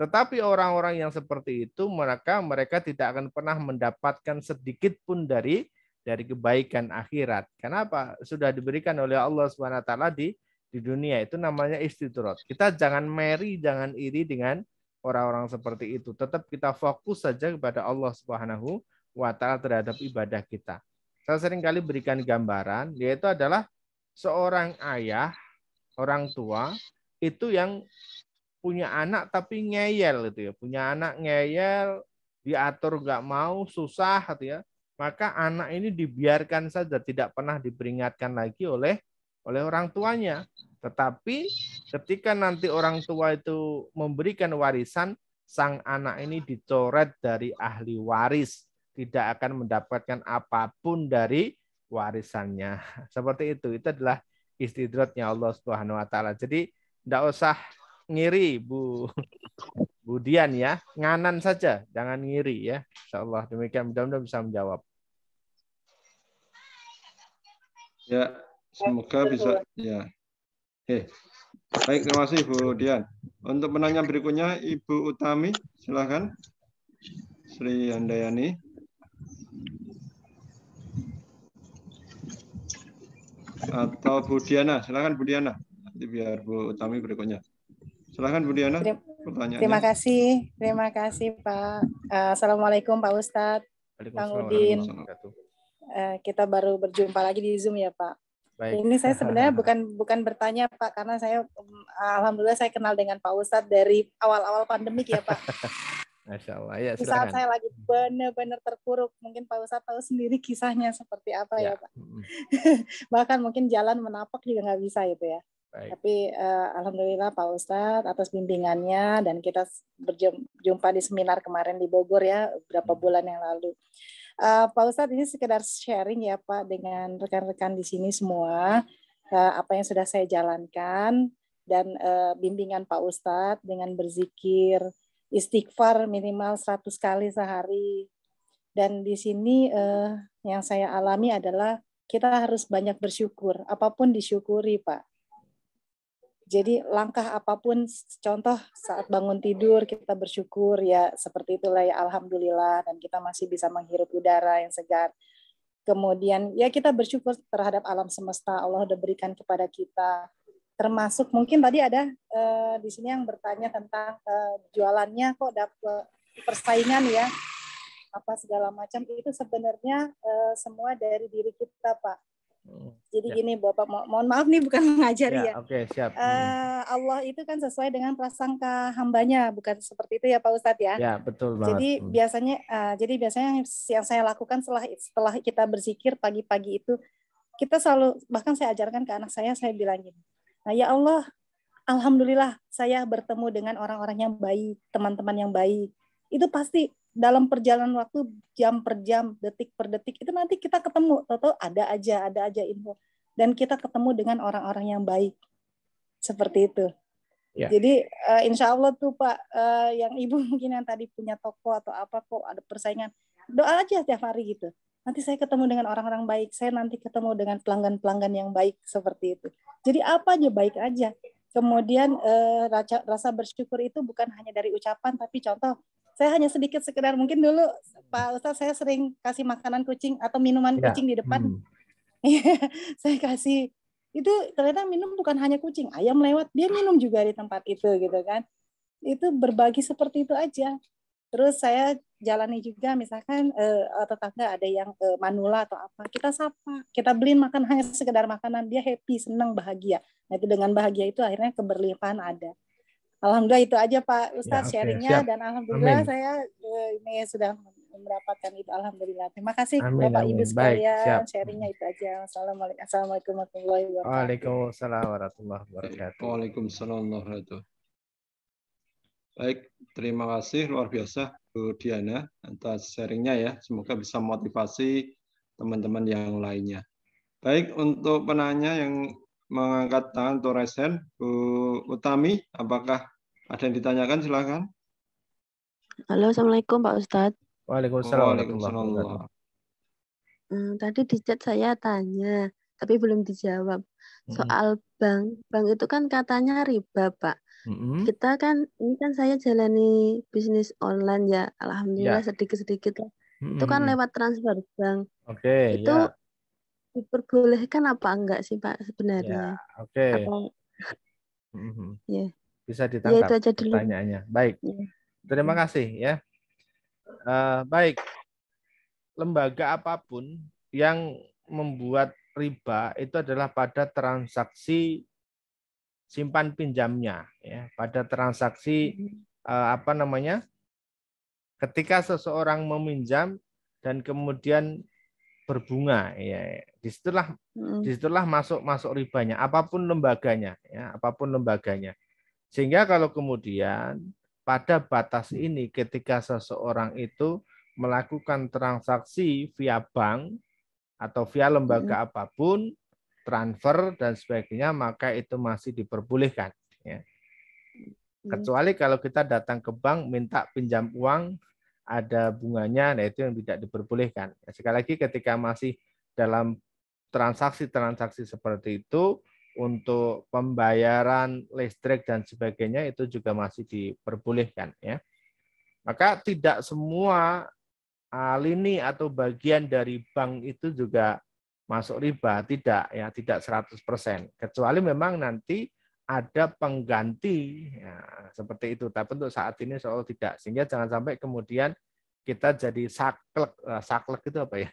Tetapi orang-orang yang seperti itu mereka tidak akan pernah mendapatkan sedikit pun dari kebaikan akhirat. Kenapa? Sudah diberikan oleh Allah Subhanahu wa taala di dunia, itu namanya istidraj. Kita jangan meri, jangan iri dengan orang-orang seperti itu. Tetap kita fokus saja kepada Allah Subhanahu wa Ta'ala terhadap ibadah kita. Saya seringkali berikan gambaran, yaitu adalah seorang ayah, orang tua, itu yang punya anak tapi ngeyel, gitu ya. Punya anak ngeyel, diatur nggak mau, susah, gitu ya. Maka anak ini dibiarkan saja, tidak pernah diperingatkan lagi oleh orang tuanya. Tetapi ketika nanti orang tua itu memberikan warisan, sang anak ini dicoret dari ahli waris, tidak akan mendapatkan apapun dari warisannya. Seperti itu. Itu adalah istidratnya Allah Subhanahu wa Ta'ala. Jadi tidak usah ngiri, Bu Dian ya, nganan saja, jangan ngiri ya. Insyaallah demikian, mudah-mudahan bisa menjawab. Ya, semoga bisa ya. Baik, terima kasih Bu Dian. Untuk penanya berikutnya Ibu Utami, silakan. Sri Handayani. Atau Bu Diana, silakan Bu Diana. Nanti biar Bu Utami berikutnya. Silakan Bu Diana. Terima kasih Pak. Assalamualaikum Pak Ustadz, Kang Udin. Kita baru berjumpa lagi di Zoom ya Pak. Baik. Ini saya sebenarnya bukan bertanya Pak, karena saya alhamdulillah saya kenal dengan Pak Ustadz dari awal-awal pandemik ya Pak. Masya Allah. Ya, di saat saya lagi benar-benar terpuruk, mungkin Pak Ustadz tahu sendiri kisahnya seperti apa ya Pak. Bahkan mungkin jalan menapak juga nggak bisa itu ya. Baik. Tapi alhamdulillah Pak Ustadz atas bimbingannya, dan kita berjumpa di seminar kemarin di Bogor ya beberapa bulan yang lalu. Pak Ustadz, ini sekedar sharing ya Pak dengan rekan-rekan di sini semua, apa yang sudah saya jalankan, dan bimbingan Pak Ustadz dengan berzikir, istighfar minimal 100 kali sehari. Dan di sini yang saya alami adalah kita harus banyak bersyukur, apapun disyukuri Pak. Jadi langkah apapun, contoh saat bangun tidur kita bersyukur ya, seperti itulah ya, alhamdulillah, dan kita masih bisa menghirup udara yang segar. Kemudian ya kita bersyukur terhadap alam semesta Allah udah berikan kepada kita. Termasuk mungkin tadi ada di sini yang bertanya tentang jualannya kok dapat persaingan ya, apa segala macam, itu sebenarnya semua dari diri kita Pak. Jadi gini Bapak, mohon maaf nih bukan mengajari ya. Oke, siap. Allah itu kan sesuai dengan prasangka hambanya, bukan seperti itu ya Pak Ustadz ya. Ya, betul banget. Jadi biasanya yang saya lakukan setelah kita berzikir pagi-pagi itu, kita selalu, bahkan saya ajarkan ke anak saya bilangin, nah ya Allah, alhamdulillah saya bertemu dengan orang-orang yang baik, teman-teman yang baik. Itu pasti dalam perjalanan waktu, jam per jam, detik per detik, itu nanti kita ketemu, atau ada aja info, dan kita ketemu dengan orang-orang yang baik, seperti itu. Ya. Jadi insya Allah tuh Pak, yang ibu mungkin yang tadi punya toko atau apa, kok ada persaingan, doa aja tiap hari gitu. Nanti saya ketemu dengan orang-orang baik, saya nanti ketemu dengan pelanggan-pelanggan yang baik, seperti itu. Jadi apa aja baik aja. Kemudian rasa bersyukur itu bukan hanya dari ucapan, tapi contoh, saya hanya sedikit sekedar, mungkin dulu Pak Ustadz saya sering kasih makanan kucing atau minuman kucing di depan. Saya kasih, itu ternyata minum bukan hanya kucing, ayam lewat dia minum juga di tempat itu gitu kan. Itu berbagi seperti itu aja. Terus saya jalani juga, misalkan tetangga ada yang manula atau apa, kita sapa, kita beliin makan, hanya sekedar makanan, dia happy, senang, bahagia. Nah itu dengan bahagia itu akhirnya keberlimpahan ada. Alhamdulillah itu aja Pak Ustadz sharingnya, dan alhamdulillah saya ini sudah mendapatkan itu, alhamdulillah. Terima kasih Bapak Ibu sekalian, sharingnya itu aja. Assalamualaikum warahmatullahi wabarakatuh. Waalaikumsalam warahmatullahi wabarakatuh. Waalaikumsalam warahmatullahi wabarakatuh. Baik, terima kasih luar biasa Bu Diana atas sharingnya ya. Semoga bisa motivasi teman-teman yang lainnya. Baik, untuk penanya yang mengangkat tangan atau raise hand, Bu Utami, apakah ada yang ditanyakan? Silakan. Halo, assalamualaikum Pak Ustadz. Waalaikumsalam. Tadi di chat saya tanya, tapi belum dijawab. Soal bank itu kan katanya riba Pak. Kita kan, ini kan saya jalani bisnis online ya, alhamdulillah sedikit-sedikit lah. Itu kan lewat transfer bank. Oke. Itu diperbolehkan apa enggak sih Pak sebenarnya? Oke. Ya. Bisa ditangkap itu aja dulu. pertanyaannya. Baik. Terima kasih ya. Baik. Lembaga apapun yang membuat riba itu adalah pada transaksi simpan pinjamnya ya, pada transaksi ketika seseorang meminjam dan kemudian berbunga ya, disitulah masuk ribanya, apapun lembaganya ya, apapun lembaganya. Sehingga kalau kemudian pada batas ini ketika seseorang itu melakukan transaksi via bank atau via lembaga apapun, transfer dan sebagainya, maka itu masih diperbolehkan ya. Kecuali kalau kita datang ke bank minta pinjam uang ada bunganya, nah itu yang tidak diperbolehkan. Sekali lagi ketika masih dalam transaksi-transaksi seperti itu, untuk pembayaran listrik dan sebagainya itu juga masih diperbolehkan ya. Maka tidak semua lini atau bagian dari bank itu juga masuk riba, tidak ya, tidak 100%. Kecuali memang nanti ada pengganti ya, seperti itu. Tapi untuk saat ini soal tidak, sehingga jangan sampai kemudian kita jadi saklek itu apa ya?